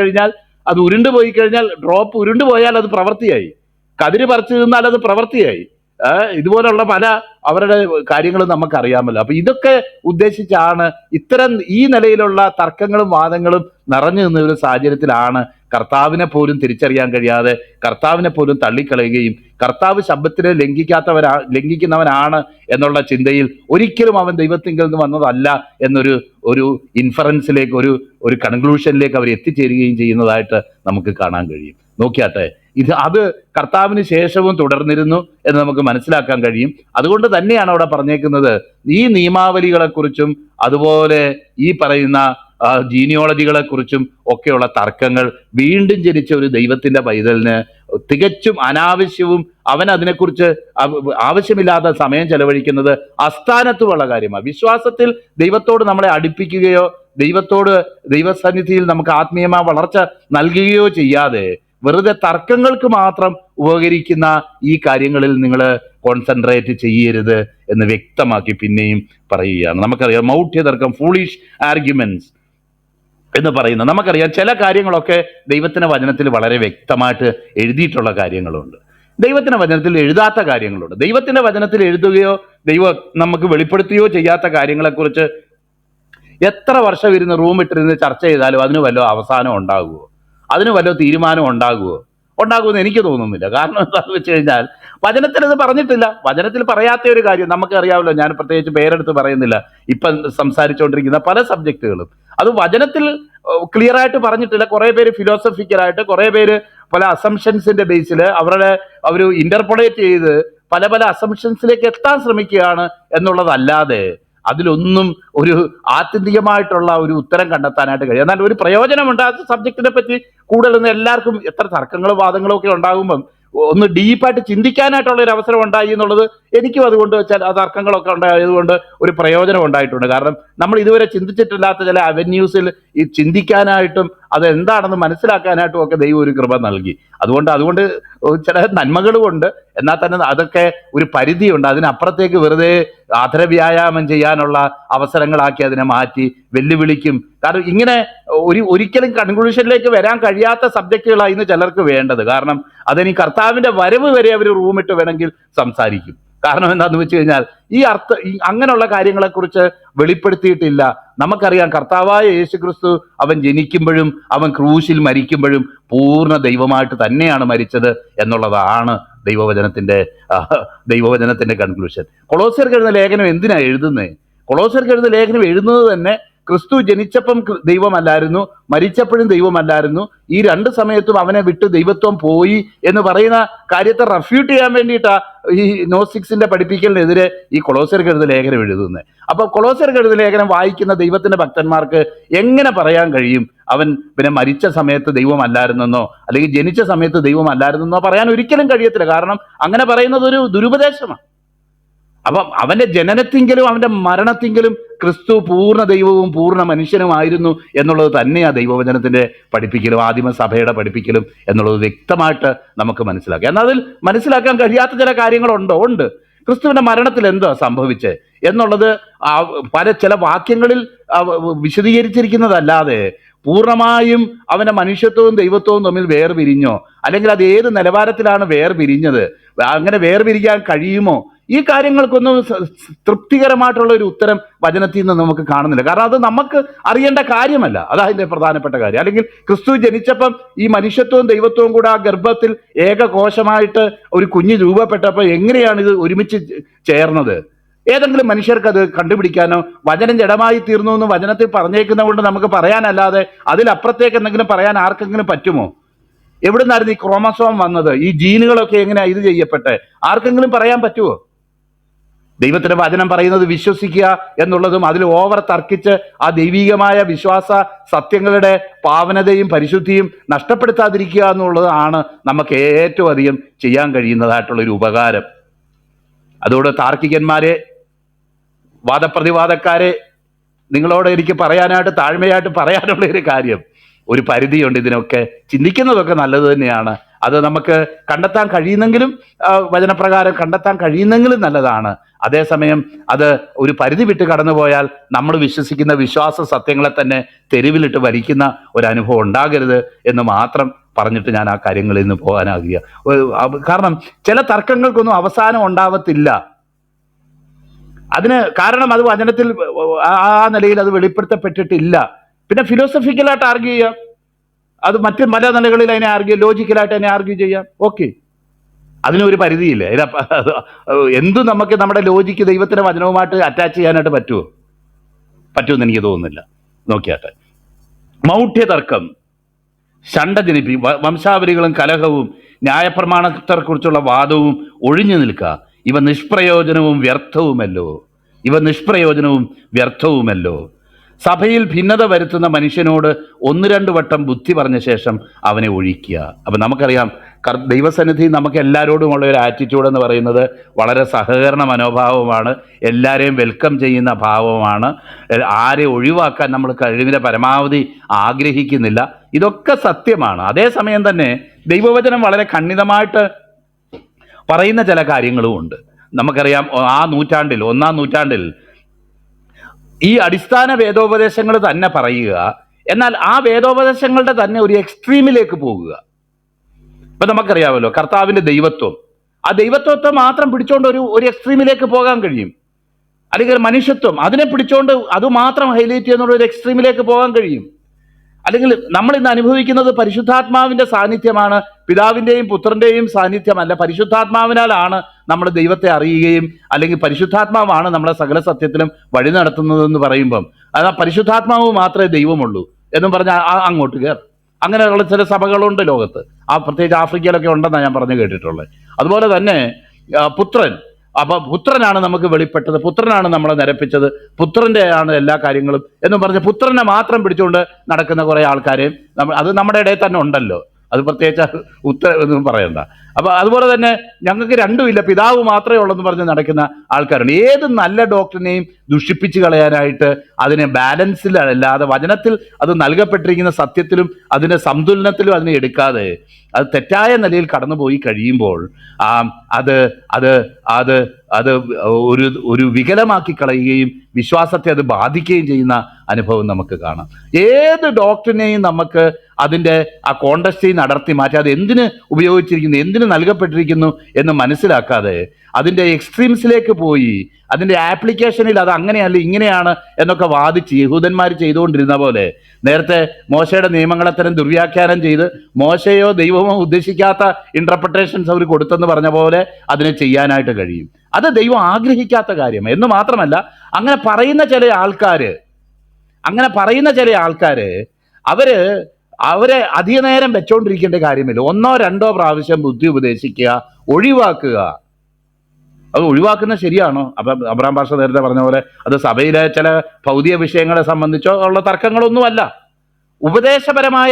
കഴിഞ്ഞാൽ ഡ്രോപ്പ് ഉരുണ്ടുപോയാൽ അത് പ്രവൃത്തിയായി, കതിര് പറിച്ചു നിന്നാൽ അത് പ്രവൃത്തിയായി. ഇതുപോലുള്ള പല അവരുടെ കാര്യങ്ങൾ നമുക്കറിയാമല്ലോ. അപ്പൊ ഇതൊക്കെ ഉദ്ദേശിച്ചാണ് ഇത്തരം ഈ നിലയിലുള്ള തർക്കങ്ങളും വാദങ്ങളും നിറഞ്ഞു നിന്ന ഒരു സാഹചര്യത്തിലാണ് കർത്താവിനെ പോലും തിരിച്ചറിയാൻ കഴിയാതെ കർത്താവിനെ പോലും തള്ളിക്കളയുകയും കർത്താവ് ശബ്ദത്തിനെ ലംഘിക്കുന്നവനാണ് എന്നുള്ള ചിന്തയിൽ ഒരിക്കലും അവൻ ദൈവത്തിങ്കിൽ നിന്ന് വന്നതല്ല എന്നൊരു ഇൻഫറൻസിലേക്ക് ഒരു കൺക്ലൂഷനിലേക്ക് അവർ എത്തിച്ചേരുകയും ചെയ്യുന്നതായിട്ട് നമുക്ക് കാണാൻ കഴിയും. നോക്കിയാട്ടെ, അത് കർത്താവിന് ശേഷവും തുടർന്നിരുന്നു എന്ന് നമുക്ക് മനസ്സിലാക്കാൻ കഴിയും. അതുകൊണ്ട് തന്നെയാണ് അവിടെ പറഞ്ഞേക്കുന്നത് ഈ നിയമാവലികളെക്കുറിച്ചും അതുപോലെ ഈ പറയുന്ന ജീനിയോളജികളെ കുറിച്ചും ഒക്കെയുള്ള തർക്കങ്ങൾ വീണ്ടും ജനിച്ച ഒരു ദൈവത്തിന്റെ പൈതലിന് തികച്ചും അനാവശ്യവും അവൻ അതിനെക്കുറിച്ച് ആവശ്യമില്ലാത്ത സമയം ചെലവഴിക്കുന്നത് അസ്ഥാനത്തുമുള്ള കാര്യമാണ്. വിശ്വാസത്തിൽ ദൈവത്തോട് നമ്മളെ അടുപ്പിക്കുകയോ ദൈവസന്നിധിയിൽ നമുക്ക് ആത്മീയമായ വളർച്ച നൽകുകയോ ചെയ്യാതെ വെറുതെ തർക്കങ്ങൾക്ക് മാത്രം ഉപകരിക്കുന്ന ഈ കാര്യങ്ങളിൽ നിങ്ങൾ കോൺസെൻട്രേറ്റ് ചെയ്യരുത് എന്ന് വ്യക്തമാക്കി പിന്നെയും പറയുകയാണ്. നമുക്കറിയാം മൗഢ്യതർക്കം, ഫൂളിഷ് ആർഗ്യുമെന്റ്സ് എന്ന് പറയുന്ന നമുക്കറിയാം. ചില കാര്യങ്ങളൊക്കെ ദൈവത്തിന്റെ വചനത്തിൽ വളരെ വ്യക്തമായിട്ട് എഴുതിയിട്ടുള്ള കാര്യങ്ങളുണ്ട്, ദൈവത്തിന്റെ വചനത്തിൽ എഴുതാത്ത കാര്യങ്ങളുണ്ട്. ദൈവത്തിന്റെ വചനത്തിൽ എഴുതുകയോ ദൈവം നമുക്ക് വെളിപ്പെടുത്തുകയോ ചെയ്യാത്ത കാര്യങ്ങളെക്കുറിച്ച് എത്ര വർഷം ഇരുന്ന് റൂമിട്ടിരുന്ന് ചർച്ച ചെയ്താലും അതിന് വല്ല അവസാനം ഉണ്ടാകുമോ, അതിന് വല്ല തീരുമാനം ഉണ്ടാകുമെന്ന് എനിക്ക് തോന്നുന്നില്ല. കാരണം എന്താണെന്ന് വെച്ച് കഴിഞ്ഞാൽ വചനത്തിൽ അത് പറഞ്ഞിട്ടില്ല. വചനത്തിൽ പറയാത്ത ഒരു കാര്യം നമുക്കറിയാമല്ലോ, ഞാൻ പ്രത്യേകിച്ച് പേരെടുത്ത് പറയുന്നില്ല, ഇപ്പം സംസാരിച്ചുകൊണ്ടിരിക്കുന്ന പല സബ്ജക്റ്റുകളും അത് വചനത്തിൽ ക്ലിയർ ആയിട്ട് പറഞ്ഞിട്ടില്ല. കുറേ പേര് ഫിലോസഫിക്കലായിട്ട്, കുറേ പേര് പല അസംഷൻസിന്റെ ബേസിൽ അവർ ഇന്റർപ്രേറ്റ് ചെയ്ത് പല അസംഷൻസിലേക്ക് എത്താൻ ശ്രമിക്കുകയാണ് എന്നുള്ളതല്ലാതെ അതിലൊന്നും ഒരു ആത്യന്തികമായിട്ടുള്ള ഒരു ഉത്തരം കണ്ടെത്താനായിട്ട് കഴിയും. എന്നാൽ ഒരു പ്രയോജനമുണ്ട് ആ സബ്ജക്റ്റിനെ പറ്റി കൂടുതലൊന്നും എല്ലാവർക്കും എത്ര തർക്കങ്ങളും വാദങ്ങളും ഒക്കെ ഉണ്ടാകുമ്പം ഒന്ന് ഡീപ്പായിട്ട് ചിന്തിക്കാനായിട്ടുള്ള ഒരു അവസരം ഉണ്ടായി എന്നുള്ളത് എനിക്കും അതുകൊണ്ട് ചില തർക്കങ്ങളൊക്കെ ഉണ്ടായതുകൊണ്ട് ഒരു പ്രയോജനം ഉണ്ടായിട്ടുണ്ട്. കാരണം നമ്മൾ ഇതുവരെ ചിന്തിച്ചിട്ടില്ലാത്ത ചില അവന്യൂസിൽ ഈ ചിന്തിക്കാനായിട്ടും അത് എന്താണെന്ന് മനസ്സിലാക്കാനായിട്ടും ഒക്കെ ദൈവം ഒരു കൃപ നൽകി. അതുകൊണ്ട് ചില നന്മകളുമുണ്ട്. എന്നാൽ തന്നെ അതൊക്കെ ഒരു പരിധിയുണ്ട്. അതിനപ്പുറത്തേക്ക് വെറുതെ അധരവ്യായാമം ചെയ്യാനുള്ള അവസരങ്ങളാക്കി അതിനെ മാറ്റി വെല്ലുവിളിക്കും. കാരണം ഇങ്ങനെ ഒരിക്കലും കൺക്ലൂഷനിലേക്ക് വരാൻ കഴിയാത്ത സബ്ജക്റ്റുകളാണ് ഇന്ന് ചിലർക്ക് വേണ്ടത്. കാരണം അതിനി കർത്താവിന്റെ വരവ് വരെ അവർ റൂമിട്ട് വേണമെങ്കിൽ സംസാരിക്കും. കാരണം എന്താണെന്ന് വെച്ച് കഴിഞ്ഞാൽ അങ്ങനെയുള്ള കാര്യങ്ങളെക്കുറിച്ച് വെളിപ്പെടുത്തിയിട്ടില്ല. നമുക്കറിയാം കർത്താവായ യേശുക്രിസ്തു അവൻ ജനിക്കുമ്പോഴും അവൻ ക്രൂശിൽ മരിക്കുമ്പോഴും പൂർണ്ണ ദൈവമായിട്ട് തന്നെയാണ് മരിച്ചത് എന്നുള്ളതാണ് ദൈവവചനത്തിന്റെ കൺക്ലൂഷൻ. കൊളോസ്യർക്ക് എഴുതുന്ന ലേഖനം എന്തിനാ എഴുതുന്നത്? കൊളോസ്യർക്ക് എഴുതുന്ന ലേഖനം എഴുതുന്നത് തന്നെ ക്രിസ്തു ജനിച്ചപ്പം ദൈവമല്ലായിരുന്നു, മരിച്ചപ്പോഴും ദൈവമല്ലായിരുന്നു, ഈ രണ്ട് സമയത്തും അവനെ വിട്ട് ദൈവത്വം പോയി എന്ന് പറയുന്ന കാര്യത്തെ റെഫ്യൂട്ട് ചെയ്യാൻ വേണ്ടിയിട്ടാണ് ഈ നോസ്റ്റിക്സിന്റെ പഠിപ്പിക്കലിനെതിരെ ഈ കൊളോസ്യർക്ക് എഴുതുന്ന ലേഖനം എഴുതുന്നത്. അപ്പൊ കൊളോസ്യർക്ക് എഴുതുന്ന ലേഖനം വായിക്കുന്ന ദൈവത്തിന്റെ ഭക്തന്മാർക്ക് എങ്ങനെ പറയാൻ കഴിയും അവൻ പിന്നെ മരിച്ച സമയത്ത് ദൈവമല്ലായിരുന്നെന്നോ അല്ലെങ്കിൽ ജനിച്ച സമയത്ത് ദൈവമല്ലായിരുന്നെന്നോ പറയാൻ ഒരിക്കലും കഴിയത്തില്ല. കാരണം അങ്ങനെ പറയുന്നത് ഒരു ദുരുപദേശമാണ്. അപ്പം അവന്റെ ജനനത്തിങ്കിലും അവന്റെ മരണത്തിങ്കിലും ക്രിസ്തു പൂർണ്ണ ദൈവവും പൂർണ്ണ മനുഷ്യനുമായിരുന്നു എന്നുള്ളത് തന്നെയാണ് ദൈവവചനത്തിന്റെ പഠിപ്പിക്കലും ആദിമസഭയുടെ പഠിപ്പിക്കലും എന്നുള്ളത് വ്യക്തമായിട്ട് നമുക്ക് മനസ്സിലാക്കാം. എന്നാൽ അതിൽ മനസ്സിലാക്കാൻ കഴിയാത്ത ചില കാര്യങ്ങളുണ്ട്. ക്രിസ്തുവിന്റെ മരണത്തിൽ എന്താ സംഭവിച്ചത് എന്നുള്ളത് ചില വാക്യങ്ങളിൽ വിശദീകരിച്ചിരിക്കുന്നതല്ലാതെ പൂർണ്ണമായും അവന്റെ മനുഷ്യത്വവും ദൈവത്വവും തമ്മിൽ വേർപിരിഞ്ഞോ, അല്ലെങ്കിൽ അത് ഏത് നിലവാരത്തിലാണ് വേർപിരിഞ്ഞത്, അങ്ങനെ വേർപിരിക്കാൻ കഴിയുമോ, ഈ കാര്യങ്ങൾക്കൊന്നും തൃപ്തികരമായിട്ടുള്ള ഒരു ഉത്തരം വചനത്തിൽ നിന്ന് നമുക്ക് കാണുന്നില്ല. കാരണം അത് നമുക്ക് അറിയേണ്ട കാര്യമല്ല. അതതിൻ്റെ പ്രധാനപ്പെട്ട കാര്യം. അല്ലെങ്കിൽ ക്രിസ്തു ജനിച്ചപ്പം ഈ മനുഷ്യത്വവും ദൈവത്വവും കൂടെ ആ ഗർഭത്തിൽ ഏകകോശമായിട്ട് ഒരു കുഞ്ഞ് രൂപപ്പെട്ടപ്പോൾ എങ്ങനെയാണ് ഇത് ഒരുമിച്ച് ചേർന്നത്? ഏതെങ്കിലും മനുഷ്യർക്ക് അത് കണ്ടുപിടിക്കാനോ വചനം ജഡമായി തീർന്നു എന്ന് വചനത്തിൽ പറഞ്ഞേക്കുന്ന കൊണ്ട് നമുക്ക് പറയാനല്ലാതെ അതിലപ്പുറത്തേക്ക് എന്തെങ്കിലും പറയാൻ ആർക്കെങ്കിലും പറ്റുമോ? എവിടുന്നായിരുന്നു ഈ ക്രോമസോം വന്നത്? ഈ ജീനുകളൊക്കെ എങ്ങനെയാ ഇത് ചെയ്യപ്പെട്ടെ? ആർക്കെങ്കിലും പറയാൻ പറ്റുമോ? ദൈവത്തിന്റെ വചനം പറയുന്നത് വിശ്വസിക്കുക എന്നുള്ളതും അതിൽ ഓവർ തർക്കിച്ച് ആ ദൈവികമായ വിശ്വാസ സത്യങ്ങളുടെ പാവനതയും പരിശുദ്ധിയും നഷ്ടപ്പെടുത്താതിരിക്കുക എന്നുള്ളതാണ് നമുക്ക് ഏറ്റവും അധികം ചെയ്യാൻ കഴിയുന്നതായിട്ടുള്ളൊരു ഉപകാരം. അതോടെ താർക്കികന്മാരെ, വാദപ്രതിവാദക്കാരെ, നിങ്ങളോട് എനിക്ക് താഴ്മയായിട്ട് പറയാനുള്ള ഒരു കാര്യം, ഒരു പരിധിയുണ്ട്. ഇതിനൊക്കെ ചിന്തിക്കുന്നതൊക്കെ നല്ലത് തന്നെയാണ്. അത് നമുക്ക് കണ്ടെത്താൻ കഴിയുന്നെങ്കിലും വചനപ്രകാരം കണ്ടെത്താൻ കഴിയുന്നെങ്കിലും നല്ലതാണ്. അതേസമയം അത് ഒരു പരിധി വിട്ട് കടന്നുപോയാൽ നമ്മൾ വിശ്വസിക്കുന്ന വിശ്വാസ സത്യങ്ങളെ തന്നെ തെരുവിലിട്ട് വലിക്കുന്ന ഒരനുഭവം ഉണ്ടാകരുത് എന്ന് മാത്രം പറഞ്ഞിട്ട് ഞാൻ ആ കാര്യങ്ങളിൽ നിന്ന് പോകാനാകുക. കാരണം ചില തർക്കങ്ങൾക്കൊന്നും അവസാനം ഉണ്ടാവത്തില്ല. അതിന് കാരണം അത് വചനത്തിൽ ആ നിലയിൽ അത് വെളിപ്പെടുത്തപ്പെട്ടിട്ടില്ല. പിന്നെ ഫിലോസഫിക്കലായിട്ട് ആർഗ്യൂ ചെയ്യാം, അത് മറ്റ് പല നിലകളിൽ അതിനെ ലോജിക്കലായിട്ട് അതിനെ ആർഗ്യൂ ചെയ്യാം. ഓക്കെ, അതിനൊരു പരിധിയില്ല. എന്തും നമുക്ക് നമ്മുടെ ലോജിക്ക് ദൈവത്തിന്റെ വചനവുമായിട്ട് അറ്റാച്ച് ചെയ്യാനായിട്ട് പറ്റുമെന്ന് എനിക്ക് തോന്നുന്നില്ല. നോക്കിയാട്ടെ, മൗഢ്യ തർക്കം, ശണ്ട വംശാവലികളും കലഹവും ന്യായപ്രമാണത്തെക്കുറിച്ചുള്ള വാദവും ഒഴിഞ്ഞു നിൽക്കുക. ഇവ നിഷ്പ്രയോജനവും വ്യർത്ഥവുമല്ലോ. സഭയിൽ ഭിന്നത വരുത്തുന്ന മനുഷ്യനോട് 1-2 വട്ടം ബുദ്ധി പറഞ്ഞ ശേഷം അവനെ ഒഴിക്കുക. അപ്പം നമുക്കറിയാം ദൈവസന്നിധി നമുക്ക് എല്ലാവരോടുമുള്ള ഒരു ആറ്റിറ്റ്യൂഡ് എന്ന് പറയുന്നത് വളരെ സഹകരണ മനോഭാവമാണ്, എല്ലാവരെയും വെൽക്കം ചെയ്യുന്ന ഭാവമാണ്. ആരെ ഒഴിവാക്കാൻ നമ്മൾ കഴിവിൻ്റെ പരമാവധി ആഗ്രഹിക്കുന്നില്ല. ഇതൊക്കെ സത്യമാണ്. അതേസമയം തന്നെ ദൈവവചനം വളരെ ഖണ്ഡിതമായിട്ട് പറയുന്ന ചില കാര്യങ്ങളും ഉണ്ട്. നമുക്കറിയാം ഒന്നാം നൂറ്റാണ്ടിൽ ഈ അടിസ്ഥാന വേദോപദേശങ്ങൾ തന്നെ പറയുക, എന്നാൽ ആ വേദോപദേശങ്ങളുടെ തന്നെ ഒരു എക്സ്ട്രീമിലേക്ക് പോകുക. ഇപ്പൊ നമുക്കറിയാമല്ലോ കർത്താവിന്റെ ദൈവത്വം, ആ ദൈവത്വത്തെ മാത്രം പിടിച്ചോണ്ട് ഒരു എക്സ്ട്രീമിലേക്ക് പോകാൻ കഴിയും. അല്ലെങ്കിൽ മനുഷ്യത്വം, അതിനെ പിടിച്ചോണ്ട് അത് മാത്രം ഹൈലൈറ്റ് ചെയ്യുന്ന ഒരു എക്സ്ട്രീമിലേക്ക് പോകാൻ കഴിയും. അല്ലെങ്കിൽ നമ്മൾ ഇന്ന് അനുഭവിക്കുന്നത് പരിശുദ്ധാത്മാവിന്റെ സാന്നിധ്യമാണ്, പിതാവിന്റെയും പുത്രന്റെയും സാന്നിധ്യമല്ല. പരിശുദ്ധാത്മാവിനാലാണ് നമ്മൾ ദൈവത്തെ അറിയുകയും അല്ലെങ്കിൽ പരിശുദ്ധാത്മാവാണ് നമ്മളെ സകല സത്യത്തിലും വഴി നടത്തുന്നതെന്ന് പറയുമ്പം അത് പരിശുദ്ധാത്മാവ് മാത്രമേ ദൈവമുള്ളൂ എന്നും പറഞ്ഞാൽ അങ്ങോട്ട് കയറും. അങ്ങനെയുള്ള ചില സഭകളുണ്ട് ലോകത്ത്, പ്രത്യേകിച്ച് ആഫ്രിക്കയിലൊക്കെ ഉണ്ടെന്നാണ് ഞാൻ പറഞ്ഞു കേട്ടിട്ടുള്ളത്. അതുപോലെ തന്നെ പുത്രൻ, അപ്പൊ പുത്രനാണ് നമുക്ക് വെളിപ്പെട്ടത്, പുത്രനാണ് നമ്മളെ നിരപ്പിച്ചത്, പുത്രന്റെ ആണ് എല്ലാ കാര്യങ്ങളും എന്നും പറഞ്ഞ് പുത്രനെ മാത്രം പിടിച്ചുകൊണ്ട് നടക്കുന്ന കുറെ ആൾക്കാരെയും അത് നമ്മുടെ ഇടയിൽ തന്നെ ഉണ്ടല്ലോ. അത് പ്രത്യേകിച്ച് ഉത്തരവൊന്നും പറയണ്ട. അപ്പൊ അതുപോലെ തന്നെ ഞങ്ങൾക്ക് രണ്ടുമില്ല, പിതാവ് മാത്രമേ ഉള്ളെന്ന് പറഞ്ഞ് നടക്കുന്ന ആൾക്കാരുണ്ട്. ഏത് നല്ല ഡോക്ടറിനെയും ദുഷിപ്പിച്ച് കളയാനായിട്ട് അതിനെ ബാലൻസിലല്ലാതെ വചനത്തിൽ അത് നൽകപ്പെട്ടിരിക്കുന്ന സത്യത്തിലും അതിന്റെ സന്തുലനത്തിലും അതിനെ എടുക്കാതെ അത് തെറ്റായ നിലയിൽ കടന്നുപോയി കഴിയുമ്പോൾ അത് അത് അത് അത് ഒരു ഒരു വികലമാക്കി കളയുകയും വിശ്വാസത്തെ അത് ബാധിക്കുകയും ചെയ്യുന്ന അനുഭവം നമുക്ക് കാണാം. ഏത് ഡോക്ടറിനെയും നമുക്ക് അതിൻ്റെ ആ കോണ്ടസ്റ്റിൽ നടത്തി മാറ്റി അത് എന്തിന് ഉപയോഗിച്ചിരിക്കുന്നു, എന്തിന് നൽകപ്പെട്ടിരിക്കുന്നു എന്ന് മനസ്സിലാക്കാതെ അതിൻ്റെ എക്സ്ട്രീംസിലേക്ക് പോയി അതിൻ്റെ ആപ്ലിക്കേഷനിൽ അത് അങ്ങനെയല്ല ഇങ്ങനെയാണ് എന്നൊക്കെ വാദിച്ച് യഹൂദന്മാർ ചെയ്തുകൊണ്ടിരുന്ന പോലെ നേരത്തെ മോശയുടെ നിയമങ്ങളെ തരം ദുർവ്യാഖ്യാനം ചെയ്ത് മോശയോ ദൈവമോ ഉദ്ദേശിക്കാത്ത ഇന്റർപ്രിട്ടേഷൻസ് അവർ കൊടുത്തെന്ന് പറഞ്ഞ പോലെ അതിനെ ചെയ്യാനായിട്ട് കഴിയും. അത് ദൈവം ആഗ്രഹിക്കാത്ത കാര്യമാണ്. എന്ന് മാത്രമല്ല, അങ്ങനെ പറയുന്ന ചില ആൾക്കാര് അവരെ അധിക നേരം വെച്ചോണ്ടിരിക്കേണ്ട കാര്യമില്ല. 1 or 2 പ്രാവശ്യം ബുദ്ധി ഉപദേശിക്കുക, ഒഴിവാക്കുക. അത് ഒഴിവാക്കുന്നത് ശരിയാണോ? അപ്പം അബ്രഹാം പാസ്റ്റർ നേരത്തെ പറഞ്ഞ പോലെ അത് സഭയിലെ ചില ഭൗതിക വിഷയങ്ങളെ സംബന്ധിച്ചോ ഉള്ള തർക്കങ്ങളൊന്നുമല്ല. ഉപദേശപരമായ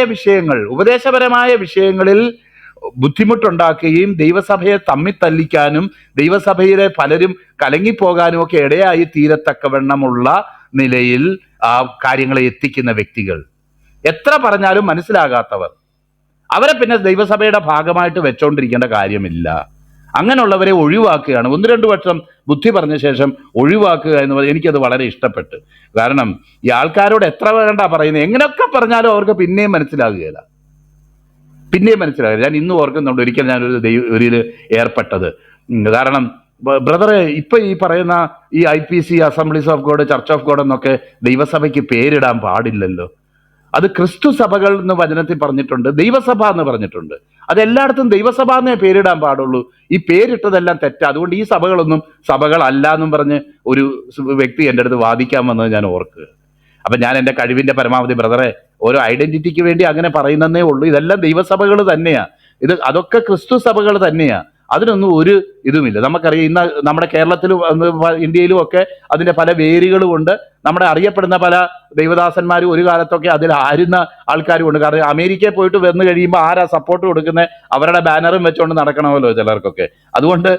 വിഷയങ്ങളിൽ ബുദ്ധിമുട്ടുണ്ടാക്കുകയും ദൈവസഭയെ തമ്മിത്തല്ലിക്കാനും ദൈവസഭയിലെ പലരും കലങ്ങിപ്പോകാനും ഒക്കെ ഇടയായി തീരത്തക്കവണ്ണമുള്ള നിലയിൽ ആ കാര്യങ്ങളെ എത്തിക്കുന്ന വ്യക്തികൾ, എത്ര പറഞ്ഞാലും മനസ്സിലാകാത്തവർ, അവരെ പിന്നെ ദൈവസഭയുടെ ഭാഗമായിട്ട് വെച്ചോണ്ടിരിക്കേണ്ട കാര്യമില്ല. അങ്ങനെയുള്ളവരെ ഒഴിവാക്കുകയാണ്. 1-2 വർഷം ബുദ്ധി പറഞ്ഞ ശേഷം ഒഴിവാക്കുക എന്ന് പറഞ്ഞാൽ എനിക്കത് വളരെ ഇഷ്ടപ്പെട്ടു. കാരണം ഈ ആൾക്കാരോട് എത്ര വേണ്ട പറയുന്നത്, എങ്ങനെയൊക്കെ പറഞ്ഞാലും അവർക്ക് പിന്നെയും മനസ്സിലാകുകയില്ല. ഞാൻ ഇന്നും ഓർക്കുന്നുണ്ട്, ഒരിക്കൽ ഞാനൊരു ഏർപ്പെട്ടത്. കാരണം ബ്രദറെ, ഇപ്പൊ ഈ പറയുന്ന ഈ IPC, assemblies of God, church of God എന്നൊക്കെ ദൈവസഭയ്ക്ക് പേരിടാൻ പാടില്ലല്ലോ. അത് ക്രിസ്തു സഭകൾ എന്ന് വചനത്തിൽ പറഞ്ഞിട്ടുണ്ട്, ദൈവസഭ എന്ന് പറഞ്ഞിട്ടുണ്ട്. അതെല്ലായിടത്തും ദൈവസഭ എന്നേ പേരിടാൻ പാടുള്ളൂ. ഈ പേരിട്ടതെല്ലാം തെറ്റാ. അതുകൊണ്ട് ഈ സഭകളൊന്നും സഭകളല്ല എന്നും പറഞ്ഞ് ഒരു വ്യക്തി എൻ്റെ അടുത്ത് വാദിക്കാൻ വന്നത് ഞാൻ ഓർക്കുക. അപ്പം ഞാൻ എൻ്റെ കഴിവിൻ്റെ പരമാവധി, ബ്രദറെ, ഓരോ ഐഡന്റിറ്റിക്ക് വേണ്ടി അങ്ങനെ പറയുന്നതേ ഉള്ളൂ. ഇതെല്ലാം ദൈവസഭകൾ തന്നെയാ. അതൊക്കെ ക്രിസ്തു സഭകൾ തന്നെയാ. അതിനൊന്നും ഒരു ഇതുമില്ല. നമുക്കറിയാം, ഇന്ന് നമ്മുടെ കേരളത്തിലും ഇന്ത്യയിലും ഒക്കെ അതിൻ്റെ പല വേരുകളും ഉണ്ട്. നമ്മുടെ അറിയപ്പെടുന്ന പല ദൈവദാസന്മാരും ഒരു കാലത്തൊക്കെ അതിൽ ആരുന്ന ആൾക്കാരും ഉണ്ട്. കാരണം അമേരിക്കയിൽ പോയിട്ട് വന്നു കഴിയുമ്പോൾ ആരാ സപ്പോർട്ട് കൊടുക്കുന്നത്? അവരുടെ ബാനറും വെച്ചുകൊണ്ട് നടക്കണമല്ലോ ചിലർക്കൊക്കെ. അതുകൊണ്ട്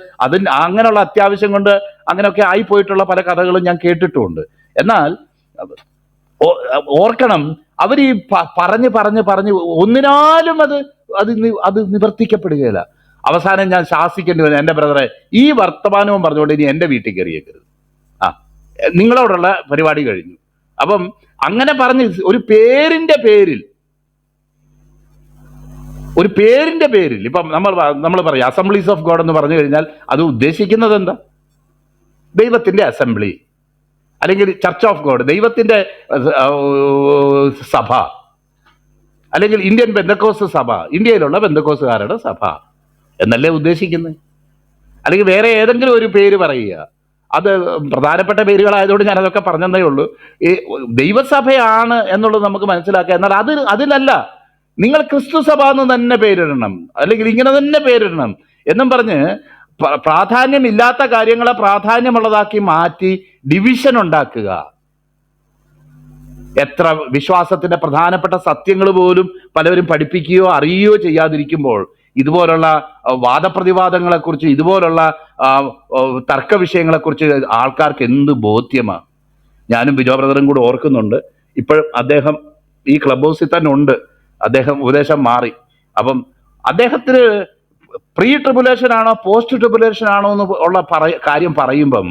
അങ്ങനെയുള്ള അത്യാവശ്യം കൊണ്ട് അങ്ങനെയൊക്കെ ആയിപ്പോയിട്ടുള്ള പല കഥകളും ഞാൻ കേട്ടിട്ടുമുണ്ട്. എന്നാൽ ഓർക്കണം, അവർ ഈ പറഞ്ഞ് ഒന്നിനാലും അത് നിവർത്തിക്കപ്പെടുകയില്ല. അവസാനം ഞാൻ ശാസിക്കേണ്ടി വന്നു, എൻ്റെ ബ്രദറെ, ഈ വർത്തമാനവും പറഞ്ഞുകൊണ്ട് ഇനി എൻ്റെ വീട്ടിൽ കയറിയേക്കരുത്. നിങ്ങളോടുള്ള പരിപാടി കഴിഞ്ഞു. അപ്പം അങ്ങനെ പറഞ്ഞ് ഒരു പേരിന്റെ പേരിൽ ഇപ്പം നമ്മൾ പറയും അസംബ്ലീസ് ഓഫ് ഗോഡ് എന്ന് പറഞ്ഞു കഴിഞ്ഞാൽ അത് ഉദ്ദേശിക്കുന്നത് എന്താ? ദൈവത്തിന്റെ അസംബ്ലി, അല്ലെങ്കിൽ ചർച്ച് ഓഫ് ഗോഡ്, ദൈവത്തിന്റെ സഭ, അല്ലെങ്കിൽ ഇന്ത്യൻ പെന്തക്കോസ്ത് സഭ, ഇന്ത്യയിലുള്ള പെന്തക്കോസ്തുകാരുടെ സഭ എന്നല്ലേ ഉദ്ദേശിക്കുന്നത്? അല്ലെങ്കിൽ വേറെ ഏതെങ്കിലും ഒരു പേര് പറയുക. അത് പ്രധാനപ്പെട്ട പേരുകളായതുകൊണ്ട് ഞാനതൊക്കെ പറഞ്ഞതേ ഉള്ളൂ. ഈ ദൈവസഭയാണ് എന്നുള്ളത് നമുക്ക് മനസ്സിലാക്കുക. എന്നാൽ അതിലല്ല, നിങ്ങൾ ക്രിസ്തു സഭ എന്ന് തന്നെ പേരിടണം, അല്ലെങ്കിൽ ഇങ്ങനെ തന്നെ പേരിടണം എന്നും പറഞ്ഞ് പ്രാധാന്യമില്ലാത്ത കാര്യങ്ങളെ പ്രാധാന്യമുള്ളതാക്കി മാറ്റി ഡിവിഷൻ ഉണ്ടാക്കുക. എത്ര വിശ്വാസത്തിന്റെ പ്രധാനപ്പെട്ട സത്യങ്ങൾ പോലും പലവരും പഠിപ്പിക്കുകയോ അറിയുകയോ ചെയ്യാതിരിക്കുമ്പോൾ ഇതുപോലുള്ള വാദപ്രതിവാദങ്ങളെക്കുറിച്ച്, ഇതുപോലുള്ള തർക്ക വിഷയങ്ങളെക്കുറിച്ച് ആൾക്കാർക്ക് എന്ത് ബോധ്യമാണ്? ഞാനും ബിജോ ബ്രദറും കൂടെ ഓർക്കുന്നുണ്ട്. ഇപ്പോഴും അദ്ദേഹം ഈ ക്ലബ് ഹൗസിൽ തന്നെ ഉണ്ട്. അദ്ദേഹം ഉപദേശം മാറി. അപ്പം അദ്ദേഹത്തിന് പ്രീ ട്രിബുലേഷൻ ആണോ പോസ്റ്റ് ട്രിബുലേഷൻ ആണോ എന്ന് ഉള്ള കാര്യം പറയുമ്പം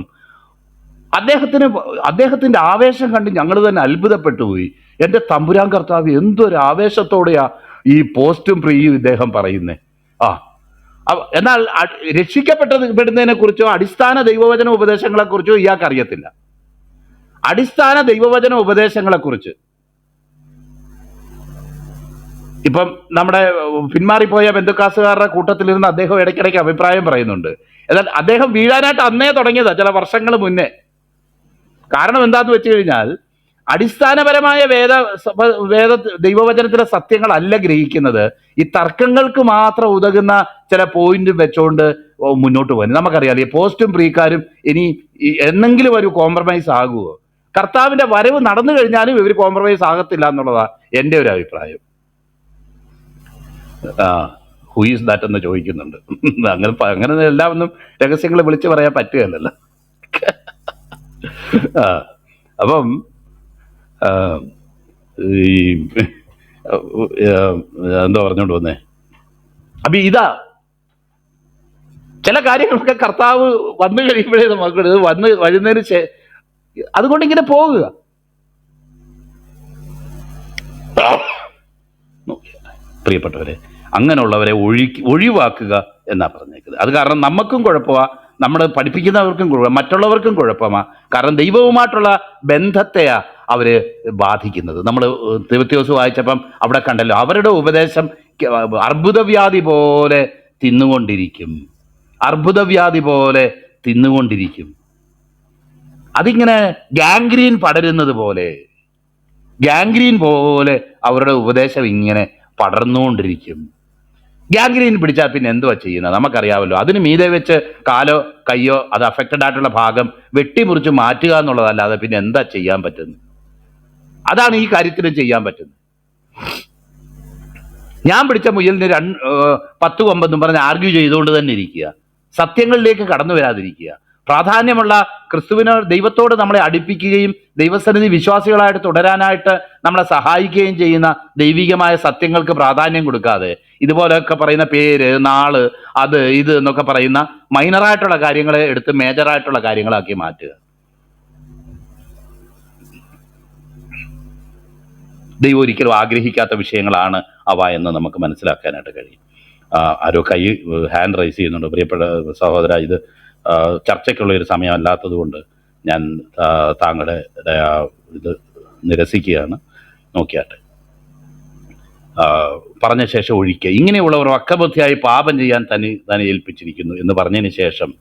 അദ്ദേഹത്തിന്റെ ആവേശം കണ്ട് ഞങ്ങൾ തന്നെ അത്ഭുതപ്പെട്ടു പോയി. എൻ്റെ തമ്പുരാൻ കർത്താവ്, എന്തൊരു ആവേശത്തോടെയാ ഈ പോസ്റ്റും പ്രീയും ഇദ്ദേഹം പറയുന്നേ. എന്നാൽ രക്ഷിക്കപ്പെടുന്നതിനെ കുറിച്ചോ അടിസ്ഥാന ദൈവവചന ഉപദേശങ്ങളെ കുറിച്ചോ ഇയാൾക്ക് അറിയത്തില്ല. അടിസ്ഥാന ദൈവവചന ഉപദേശങ്ങളെ കുറിച്ച് ഇപ്പം നമ്മുടെ പിന്മാറിപ്പോയ ബന്ധുക്കാസുകാരുടെ കൂട്ടത്തിലിരുന്ന് അദ്ദേഹം ഇടയ്ക്കിടയ്ക്ക് അഭിപ്രായം പറയുന്നുണ്ട്. എന്നാൽ അദ്ദേഹം വീഴാനായിട്ട് അന്നേ തുടങ്ങിയതാ, ചില വർഷങ്ങൾ മുന്നേ. കാരണം എന്താന്ന് വെച്ച് കഴിഞ്ഞാൽ അടിസ്ഥാനപരമായ വേദ ദൈവവചനത്തിലെ സത്യങ്ങളല്ല ഗ്രഹിക്കുന്നത്. ഈ തർക്കങ്ങൾക്ക് മാത്രം ഉതകുന്ന ചില പോയിന്റും വെച്ചുകൊണ്ട് മുന്നോട്ട് പോകുന്നത്. നമുക്കറിയാം, ഈ പോസ്റ്റും പ്രീക്കാരും ഇനി എന്നെങ്കിലും ഒരു കോംപ്രമൈസ് ആകുമോ? കർത്താവിന്റെ വരവ് നടന്നു കഴിഞ്ഞാലും ഇവർ കോംപ്രമൈസ് ആകത്തില്ല എന്നുള്ളതാണ് എൻ്റെ ഒരു അഭിപ്രായം. ആ ഹൂ ഈസ് ദാറ്റ് എന്ന് ചോദിക്കുന്നുണ്ട്. അങ്ങനെ എല്ലാം ഒന്നും രഹസ്യങ്ങൾ വിളിച്ചു പറയാൻ പറ്റുകയല്ലല്ലോ. ആ അപ്പം ആ, ഈ എന്താ പറഞ്ഞോണ്ട് വന്നേ, അപ്പൊ ഇതാ ചില കാര്യങ്ങളൊക്കെ കർത്താവ് വന്നു കഴിയുമ്പോഴേ നമുക്ക് വന്ന് വരുന്നതിന് അതുകൊണ്ട് ഇങ്ങനെ പോകുക. പ്രിയപ്പെട്ടവരെ, അങ്ങനെയുള്ളവരെ ഒഴിവാക്കുക എന്നാ പറഞ്ഞേക്കുന്നത്. അത് കാരണം നമുക്കും കുഴപ്പമാ, നമ്മൾ പഠിപ്പിക്കുന്നവർക്കും കുഴപ്പം, മറ്റുള്ളവർക്കും കുഴപ്പമാ. കാരണം ദൈവവുമായിട്ടുള്ള ബന്ധത്തെയാ അവര് ബാധിക്കുന്നത്. നമ്മൾ തിമോഥെയോസ് വായിച്ചപ്പം അവിടെ കണ്ടല്ലോ, അവരുടെ ഉപദേശം അർബുദവ്യാധി പോലെ തിന്നുകൊണ്ടിരിക്കും, അർബുദവ്യാധി പോലെ തിന്നുകൊണ്ടിരിക്കും. അതിങ്ങനെ ഗാംഗ്രീൻ പടരുന്നത് പോലെ, ഗാംഗ്രീൻ പോലെ അവരുടെ ഉപദേശം ഇങ്ങനെ പടർന്നുകൊണ്ടിരിക്കും. ഗാംഗ്രീൻ പിടിച്ചാൽ പിന്നെ എന്തുവാ ചെയ്യുന്നത് നമുക്കറിയാമല്ലോ. അതിന് മീതെ വെച്ച് കാലോ കയ്യോ അത് അഫക്റ്റഡ് ആയിട്ടുള്ള ഭാഗം വെട്ടിമുറിച്ച് മാറ്റുക എന്നുള്ളതല്ലാതെ പിന്നെ എന്താ ചെയ്യാൻ പറ്റുന്നത്? അതാണ് ഈ കാര്യത്തിലും ചെയ്യാൻ പറ്റുന്നത്. ഞാൻ പിടിച്ച മുയലിന് 10 കൊമ്പെന്നും പറഞ്ഞ് ആർഗ്യൂ ചെയ്തുകൊണ്ട് തന്നെ ഇരിക്കുക, സത്യങ്ങളിലേക്ക് കടന്നു വരാതിരിക്കുക. പ്രാധാന്യമുള്ള ക്രിസ്തുവിനോ ദൈവത്തോട് നമ്മളെ അടുപ്പിക്കുകയും ദൈവസന്നിധി വിശ്വാസികളായിട്ട് തുടരാനായിട്ട് നമ്മളെ സഹായിക്കുകയും ചെയ്യുന്ന ദൈവികമായ സത്യങ്ങൾക്ക് പ്രാധാന്യം കൊടുക്കാതെ ഇതുപോലെയൊക്കെ പറയുന്ന പേര്, നാള്, അത് ഇത് എന്നൊക്കെ പറയുന്ന മൈനറായിട്ടുള്ള കാര്യങ്ങളെ എടുത്ത് മേജറായിട്ടുള്ള കാര്യങ്ങളാക്കി മാറ്റുക. ദൈവം ഒരിക്കലും ആഗ്രഹിക്കാത്ത വിഷയങ്ങളാണ് അവ എന്ന് നമുക്ക് മനസ്സിലാക്കാനായിട്ട് കഴിയും. ആരോ ഹാൻഡ് റൈസ് ചെയ്യുന്നുണ്ട്. പ്രിയപ്പെട്ട സഹോദര, ഇത് ചർച്ചയ്ക്കുള്ള ഒരു സമയമല്ലാത്തത് കൊണ്ട് ഞാൻ താങ്കളുടെ ഇത് നിരസിക്കുകയാണ്. നോക്കിയാട്ടെ. പറഞ്ഞ ശേഷം ഒഴിക്കുക, ഇങ്ങനെയുള്ളവർ അക്കബുദ്ധിയായി പാപം ചെയ്യാൻ തന്നെ ഏൽപ്പിച്ചിരിക്കുന്നു എന്ന് പറഞ്ഞതിന് ശേഷം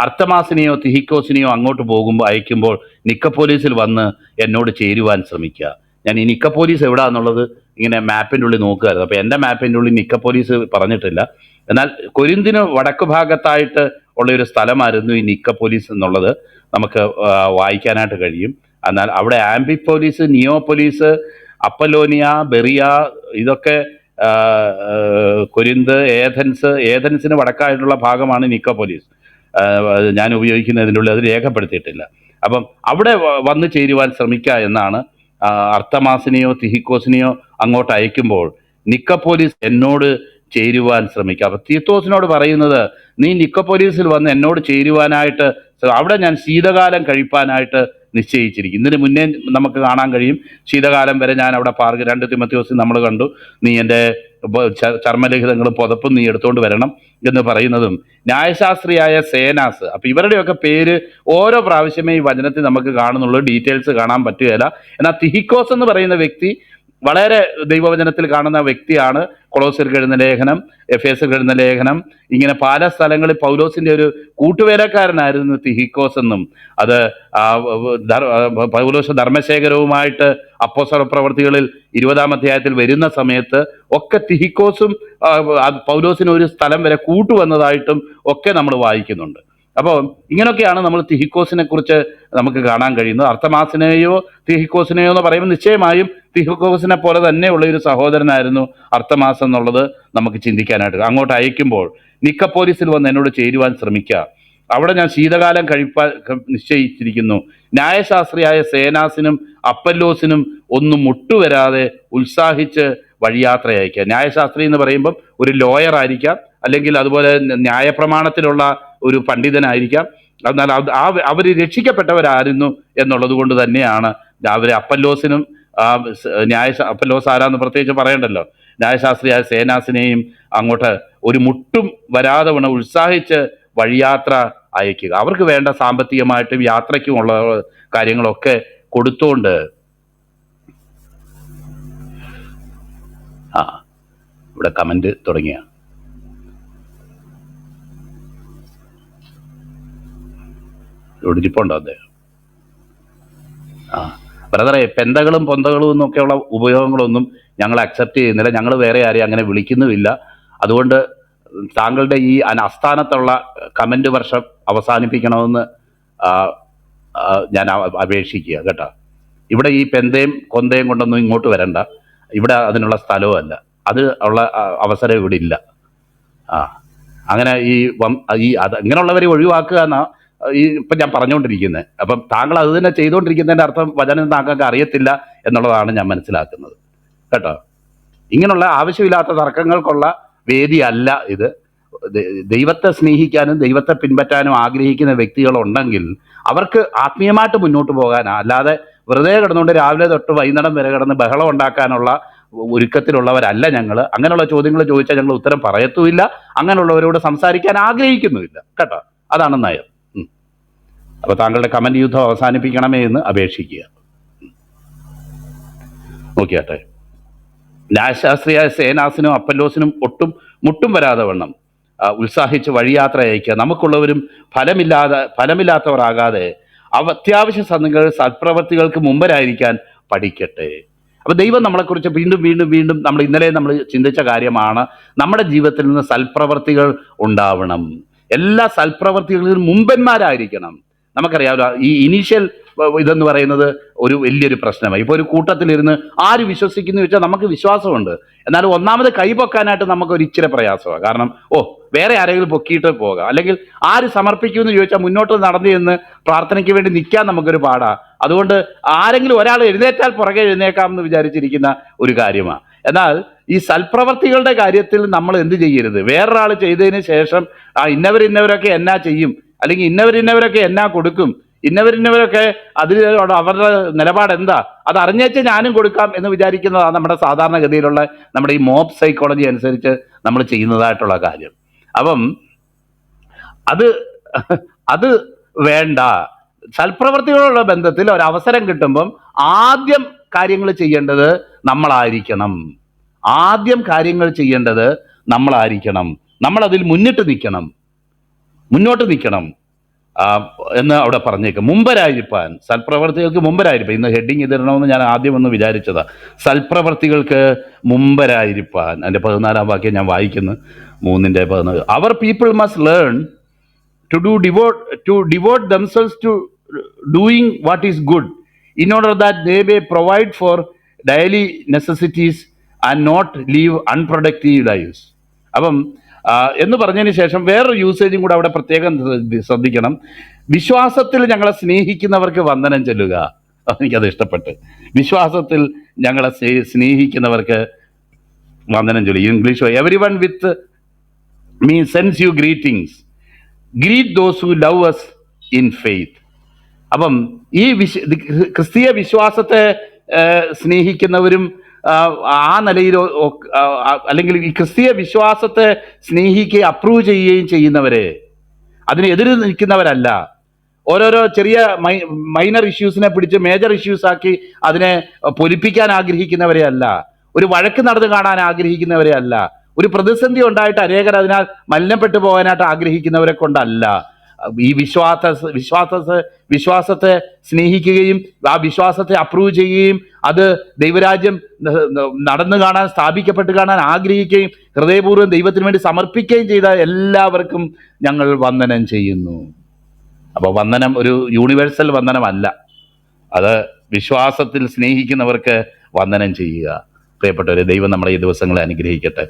അർത്തമാസിനെയോ തിഹിക്കോസിനെയോ അങ്ങോട്ട് അയക്കുമ്പോൾ നിക്കപ്പോലീസിൽ വന്ന് എന്നോട് ചേരുവാൻ ശ്രമിക്കുക. ഞാൻ ഈ നിക്കപ്പോലീസ് എവിടാന്നുള്ളത് ഇങ്ങനെ മാപ്പിൻ്റെ ഉള്ളിൽ നോക്കുകയായിരുന്നു. അപ്പോൾ എൻ്റെ മാപ്പിൻ്റെ ഉള്ളിൽ നിക്കപ്പോലീസ് പറഞ്ഞിട്ടില്ല. എന്നാൽ കൊരിന്തിന് വടക്ക് ഭാഗത്തായിട്ട് ഉള്ള ഒരു സ്ഥലമായിരുന്നു ഈ നിക്കപ്പോലീസ് എന്നുള്ളത് നമുക്ക് വായിക്കാനായിട്ട് കഴിയും. എന്നാൽ അവിടെ ആംബിപ്പോലീസ്, നിയോപോലീസ്, അപ്പലോനിയ, ബെറിയ, ഇതൊക്കെ കൊരിന്ത്, ഏഥൻസിന് വടക്കായിട്ടുള്ള ഭാഗമാണ് നിക്കോപോലീസ്. ഞാൻ ഉപയോഗിക്കുന്നതിൻ്റെ ഉള്ളിൽ അത് രേഖപ്പെടുത്തിയിട്ടില്ല. അപ്പം അവിടെ വന്നു ചേരുവാൻ ശ്രമിക്കുക എന്നാണ്. അർത്തമാസിനെയോ തിഹിക്കോസിനെയോ അങ്ങോട്ട് അയക്കുമ്പോൾ നിക്കപ്പോലീസ് എന്നോട് ചേരുവാൻ ശ്രമിക്കുക. അപ്പം തീത്തോസിനോട് പറയുന്നത്, നീ നിക്കപ്പോലീസിൽ വന്ന് എന്നോട് ചേരുവാനായിട്ട് അവിടെ ഞാൻ ശീതകാലം കഴിപ്പാനായിട്ട് നിശ്ചയിച്ചിരിക്കും. ഇതിന് മുന്നേ നമുക്ക് കാണാൻ കഴിയും, ശീതകാലം വരെ ഞാൻ അവിടെ 2 തിമോഥെയോസിൽ നമ്മൾ കണ്ടു, നീ എൻ്റെ ചർമ്മലിഖിതങ്ങളും പുതപ്പും നീ എടുത്തുകൊണ്ട് വരണം എന്ന് പറയുന്നതും ന്യായശാസ്ത്രിയായ സേനാസ്. അപ്പം ഇവരുടെയൊക്കെ പേര് ഓരോ പ്രാവശ്യമേ ഈ വചനത്തിൽ നമുക്ക് കാണുന്നുള്ളൂ, ഡീറ്റെയിൽസ് കാണാൻ പറ്റുകയില്ല. എന്നാൽ തിഹിക്കോസ് എന്ന് പറയുന്ന വ്യക്തി വളരെ ദൈവവചനത്തിൽ കാണുന്ന വ്യക്തിയാണ്. കൊളോസ്യർക്ക് എഴുതുന്ന ലേഖനം, എഫേസർക്ക് എഴുതുന്ന ലേഖനം, ഇങ്ങനെ പല സ്ഥലങ്ങളിൽ പൗലോസിന്റെ ഒരു കൂട്ടുവേലക്കാരനായിരുന്നു തിഹിക്കോസ് എന്നും, അത് പൗലോസ് ധർമ്മശേഖരവുമായിട്ട് അപ്പോസ്തല പ്രവർത്തികളിൽ 20-ാം അധ്യായത്തിൽ വരുന്ന സമയത്ത് ഒക്കെ തിഹിക്കോസും പൗലോസിന് ഒരു സ്ഥലം വരെ കൂട്ടുവന്നതായിട്ടും ഒക്കെ നമ്മൾ വായിക്കുന്നുണ്ട്. അപ്പോൾ ഇങ്ങനെയൊക്കെയാണ് നമ്മൾ തിഹിക്കോസിനെ കുറിച്ച് നമുക്ക് കാണാൻ കഴിയുന്നത്. അർത്തമാസിനെയോ തിഹിക്കോസിനെയോ എന്ന് പറയുമ്പോൾ നിശ്ചയമായും തിഹിക്കോസിനെ പോലെ തന്നെയുള്ള ഒരു സഹോദരനായിരുന്നു അർത്തമാസ് എന്നുള്ളത് നമുക്ക് ചിന്തിക്കാനായിട്ട്. അങ്ങോട്ട് അയക്കുമ്പോൾ നിക്കപ്പോലീസിൽ വന്ന് എന്നോട് ചേരുവാൻ ശ്രമിക്കുക, അവിടെ ഞാൻ ശീതകാലം കഴിപ്പാൻ നിശ്ചയിച്ചിരിക്കുന്നു. ന്യായശാസ്ത്രിയായ സേനാസിനും അപ്പല്ലോസിനും ഒന്നും മുട്ടുവരാതെ ഉത്സാഹിച്ച് വഴിയാത്ര അയക്കുക. ന്യായശാസ്ത്രി എന്ന് പറയുമ്പം ഒരു ലോയർ ആയിരിക്കാം, അല്ലെങ്കിൽ അതുപോലെ ന്യായപ്രമാണത്തിലുള്ള ഒരു പണ്ഡിതനായിരിക്കാം. എന്നാൽ അവർ രക്ഷിക്കപ്പെട്ടവരായിരുന്നു എന്നുള്ളത് കൊണ്ട് തന്നെയാണ് അവർ അപ്പല്ലോസിനും അപ്പല്ലോസ് ആരാന്ന് പ്രത്യേകിച്ച് പറയണ്ടല്ലോ, ന്യായശാസ്ത്രിയായ സേനാസിനെയും അങ്ങോട്ട് ഒരു മുട്ടും വരാതെ വേണം ഉത്സാഹിച്ച് വഴിയാത്ര അയക്കുക. അവർക്ക് വേണ്ട സാമ്പത്തികമായിട്ടും യാത്രയ്ക്കുമുള്ള കാര്യങ്ങളൊക്കെ കൊടുത്തുകൊണ്ട് ഇവിടെ കമന്റ് തുടങ്ങിയ ഇവിടെ ഇരിപ്പുണ്ടോ അദ്ദേഹം? ബ്രദറെ, പെന്തകളും പൊന്തകളും എന്നൊക്കെയുള്ള ഉപയോഗങ്ങളൊന്നും ഞങ്ങൾ അക്സെപ്റ്റ് ചെയ്യുന്നില്ല. ഞങ്ങൾ വേറെ ആരെയും അങ്ങനെ വിളിക്കുന്നുമില്ല. അതുകൊണ്ട് താങ്കളുടെ ഈ അസ്ഥാനത്തുള്ള കമന്റ് വർഷം അവസാനിപ്പിക്കണമെന്ന് ഞാൻ അപേക്ഷിക്കുക കേട്ടോ. ഇവിടെ ഈ പെന്തയും കൊന്തയും കൊണ്ടൊന്നും ഇങ്ങോട്ട് വരണ്ട. ഇവിടെ അതിനുള്ള സ്ഥലവുമല്ല. അത് ഉള്ള അവസരം ഇവിടെ ഇല്ല. ആ അങ്ങനെ അത് ഇങ്ങനെയുള്ളവരെ ഒഴിവാക്കുക എന്നാ ഇപ്പം ഞാൻ പറഞ്ഞുകൊണ്ടിരിക്കുന്നത്. അപ്പം താങ്കൾ അത് തന്നെ ചെയ്തുകൊണ്ടിരിക്കുന്നതിൻ്റെ അർത്ഥം വചനം താങ്കൾക്ക് അറിയത്തില്ല എന്നുള്ളതാണ് ഞാൻ മനസ്സിലാക്കുന്നത് കേട്ടോ. ഇങ്ങനെയുള്ള ആവശ്യമില്ലാത്ത തർക്കങ്ങൾക്കുള്ള വേദിയല്ല ഇത്. ദൈവത്തെ സ്നേഹിക്കാനും ദൈവത്തെ പിൻപറ്റാനും ആഗ്രഹിക്കുന്ന വ്യക്തികളുണ്ടെങ്കിൽ അവർക്ക് ആത്മീയമായിട്ട് മുന്നോട്ട് പോകാനാ, അല്ലാതെ വെറുതെ കിടന്നുകൊണ്ട് രാവിലെ തൊട്ട് വൈകുന്നേരം വരെ കിടന്ന് ബഹളം ഉണ്ടാക്കാനുള്ള ഒരുക്കത്തിലുള്ളവരല്ല ഞങ്ങൾ. അങ്ങനെയുള്ള ചോദ്യങ്ങൾ ചോദിച്ചാൽ ഞങ്ങൾ ഉത്തരം പറയത്തുമില്ല, അങ്ങനെയുള്ളവരോട് സംസാരിക്കാൻ ആഗ്രഹിക്കുന്നുമില്ല കേട്ടോ. അതാണ് നയം. അപ്പോൾ താങ്കളുടെ കമന്റ് യുദ്ധം അവസാനിപ്പിക്കണമേ എന്ന് അപേക്ഷിക്കുക. നോക്കിയാട്ടെ, ന്യായശാസ്ത്രിയായ സേനാസിനും അപ്പല്ലോസിനും ഒട്ടും മുട്ടും വരാതെ വണ്ണം ഉത്സാഹിച്ച് വഴിയാത്ര അയക്കുക. നമുക്കുള്ളവരും ഫലമില്ലാത്തവരാകാതെ അത്യാവശ്യ സൽപ്രവർത്തികൾക്ക് മുമ്പരായിരിക്കാൻ പഠിക്കട്ടെ. അപ്പൊ ദൈവം നമ്മളെക്കുറിച്ച് വീണ്ടും വീണ്ടും വീണ്ടും ഇന്നലെ നമ്മൾ ചിന്തിച്ച കാര്യമാണ്, നമ്മുടെ ജീവിതത്തിൽ നിന്ന് സൽപ്രവർത്തികൾ ഉണ്ടാവണം. എല്ലാ സൽപ്രവർത്തികളിലും മുമ്പന്മാരായിരിക്കണം. നമുക്കറിയാമല്ലോ, ഈ ഇനീഷ്യൽ ഇതെന്ന് പറയുന്നത് ഒരു വലിയൊരു പ്രശ്നമായി. ഇപ്പോൾ ഒരു കൂട്ടത്തിലിരുന്ന് ആര് വിശ്വസിക്കുന്നു വെച്ചാൽ നമുക്ക് വിശ്വാസമുണ്ട്, എന്നാലും ഒന്നാമത് കൈപൊക്കാനായിട്ട് നമുക്കൊരു ഇച്ചിരി പ്രയാസമാണ്. കാരണം വേറെ ആരെങ്കിലും പൊക്കിയിട്ട് പോകാം, അല്ലെങ്കിൽ ആര് സമർപ്പിക്കുമെന്ന് ചോദിച്ചാൽ മുന്നോട്ട് നടന്നു എന്ന് പ്രാർത്ഥനയ്ക്ക് വേണ്ടി നിൽക്കാൻ നമുക്കൊരു പാടാ. അതുകൊണ്ട് ആരെങ്കിലും ഒരാൾ എഴുന്നേറ്റാൽ പുറകെ എഴുന്നേക്കാം എന്ന് വിചാരിച്ചിരിക്കുന്ന ഒരു കാര്യമാണ്. എന്നാൽ ഈ സൽപ്രവർത്തികളുടെ കാര്യത്തിൽ നമ്മൾ എന്ത് ചെയ്യരുത്, വേറൊരാൾ ചെയ്തതിന് ശേഷം ഇന്നവരൊക്കെ എന്നാ ചെയ്യും, അല്ലെങ്കിൽ ഇന്നവരൊക്കെ എന്നാ കൊടുക്കും, ഇന്നവരൊക്കെ അതിൽ അവരുടെ നിലപാട് എന്താ, അത് അറിഞ്ഞേച്ച് ഞാനും കൊടുക്കാം എന്ന് വിചാരിക്കുന്നതാണ് നമ്മുടെ സാധാരണഗതിയിലുള്ള നമ്മുടെ ഈ മോബ് സൈക്കോളജി അനുസരിച്ച് നമ്മൾ ചെയ്യുന്നതായിട്ടുള്ള കാര്യം. അപ്പം അത് വേണ്ട. സൽപ്രവർത്തികളുള്ള ബന്ധത്തിൽ ഒരവസരം കിട്ടുമ്പം ആദ്യം കാര്യങ്ങൾ ചെയ്യേണ്ടത് നമ്മളായിരിക്കണം. നമ്മളതിൽ മുന്നോട്ട് നിൽക്കണം എന്ന് അവിടെ പറഞ്ഞേക്കും. മുമ്പരായിരിക്കാൻ, സൽപ്രവർത്തികൾക്ക് മുമ്പരായിരിക്കാൻ. ഇന്ന് ഹെഡിങ് ഇതിടണമെന്ന് ഞാൻ ആദ്യം ഒന്ന് വിചാരിച്ചതാ. സൽപ്രവർത്തികൾക്ക് മുമ്പരായിരിക്കാൻ. അതിൻ്റെ 14-ാം വാക്യം ഞാൻ വായിക്കുന്നു, 3:14. അവർ people must learn to devote themselves to doing what is good, in order that they may provide for daily necessities and not live unproductive lives. അപ്പം എന്ന് പറഞ്ഞതിന് ശേഷം വേറൊരു യൂസേജും കൂടെ അവിടെ പ്രത്യേകം ശ്രദ്ധിക്കണം. വിശ്വാസത്തിൽ ഞങ്ങളെ സ്നേഹിക്കുന്നവർക്ക് വന്ദനം ചെല്ലുക. എനിക്കത് ഇഷ്ടപ്പെട്ട്. വിശ്വാസത്തിൽ ഞങ്ങളെ സ്നേഹിക്കുന്നവർക്ക് വന്ദനം ചൊല്ലുക. English, everyone with me sends you greetings. Greet those who love us in faith. അപ്പം ഈ ക്രിസ്തീയ വിശ്വാസത്തെ സ്നേഹിക്കുന്നവരും ആ നിലയിലോ, അല്ലെങ്കിൽ ഈ ക്രിസ്തീയ വിശ്വാസത്തെ സ്നേഹിക്കുകയും അപ്രൂവ് ചെയ്യുകയും ചെയ്യുന്നവരെ, അതിനെതിരെ നിൽക്കുന്നവരല്ല. ഓരോരോ ചെറിയ മൈനർ ഇഷ്യൂസിനെ പിടിച്ച് മേജർ ഇഷ്യൂസ് ആക്കി അതിനെ പൊലിപ്പിക്കാൻ ആഗ്രഹിക്കുന്നവരെ അല്ല, ഒരു വഴക്ക് നടന്നു കാണാൻ ആഗ്രഹിക്കുന്നവരെ അല്ല, ഒരു പ്രതിസന്ധി ഉണ്ടായിട്ട് അനേകർ അതിനാൽ മലിനപ്പെട്ടു പോകാനായിട്ട് ആഗ്രഹിക്കുന്നവരെ കൊണ്ടല്ല. ഈ വിശ്വാസത്തെ സ്നേഹിക്കുകയും ആ വിശ്വാസത്തെ അപ്രൂവ് ചെയ്യുകയും അത് ദൈവരാജ്യം നടന്നു കാണാൻ, സ്ഥാപിക്കപ്പെട്ട് കാണാൻ ആഗ്രഹിക്കുകയും ഹൃദയപൂർവ്വം ദൈവത്തിന് വേണ്ടി സമർപ്പിക്കുകയും ചെയ്ത എല്ലാവർക്കും ഞങ്ങൾ വന്ദനം ചെയ്യുന്നു. അപ്പോൾ വന്ദനം ഒരു യൂണിവേഴ്സൽ വന്ദനമല്ല, അത് വിശ്വാസത്തിൽ സ്നേഹിക്കുന്നവർക്ക് വന്ദനം ചെയ്യുക. പ്രിയപ്പെട്ടവരെ, ദൈവം നമ്മളെ ഈ ദിവസങ്ങളെ അനുഗ്രഹിക്കട്ടെ.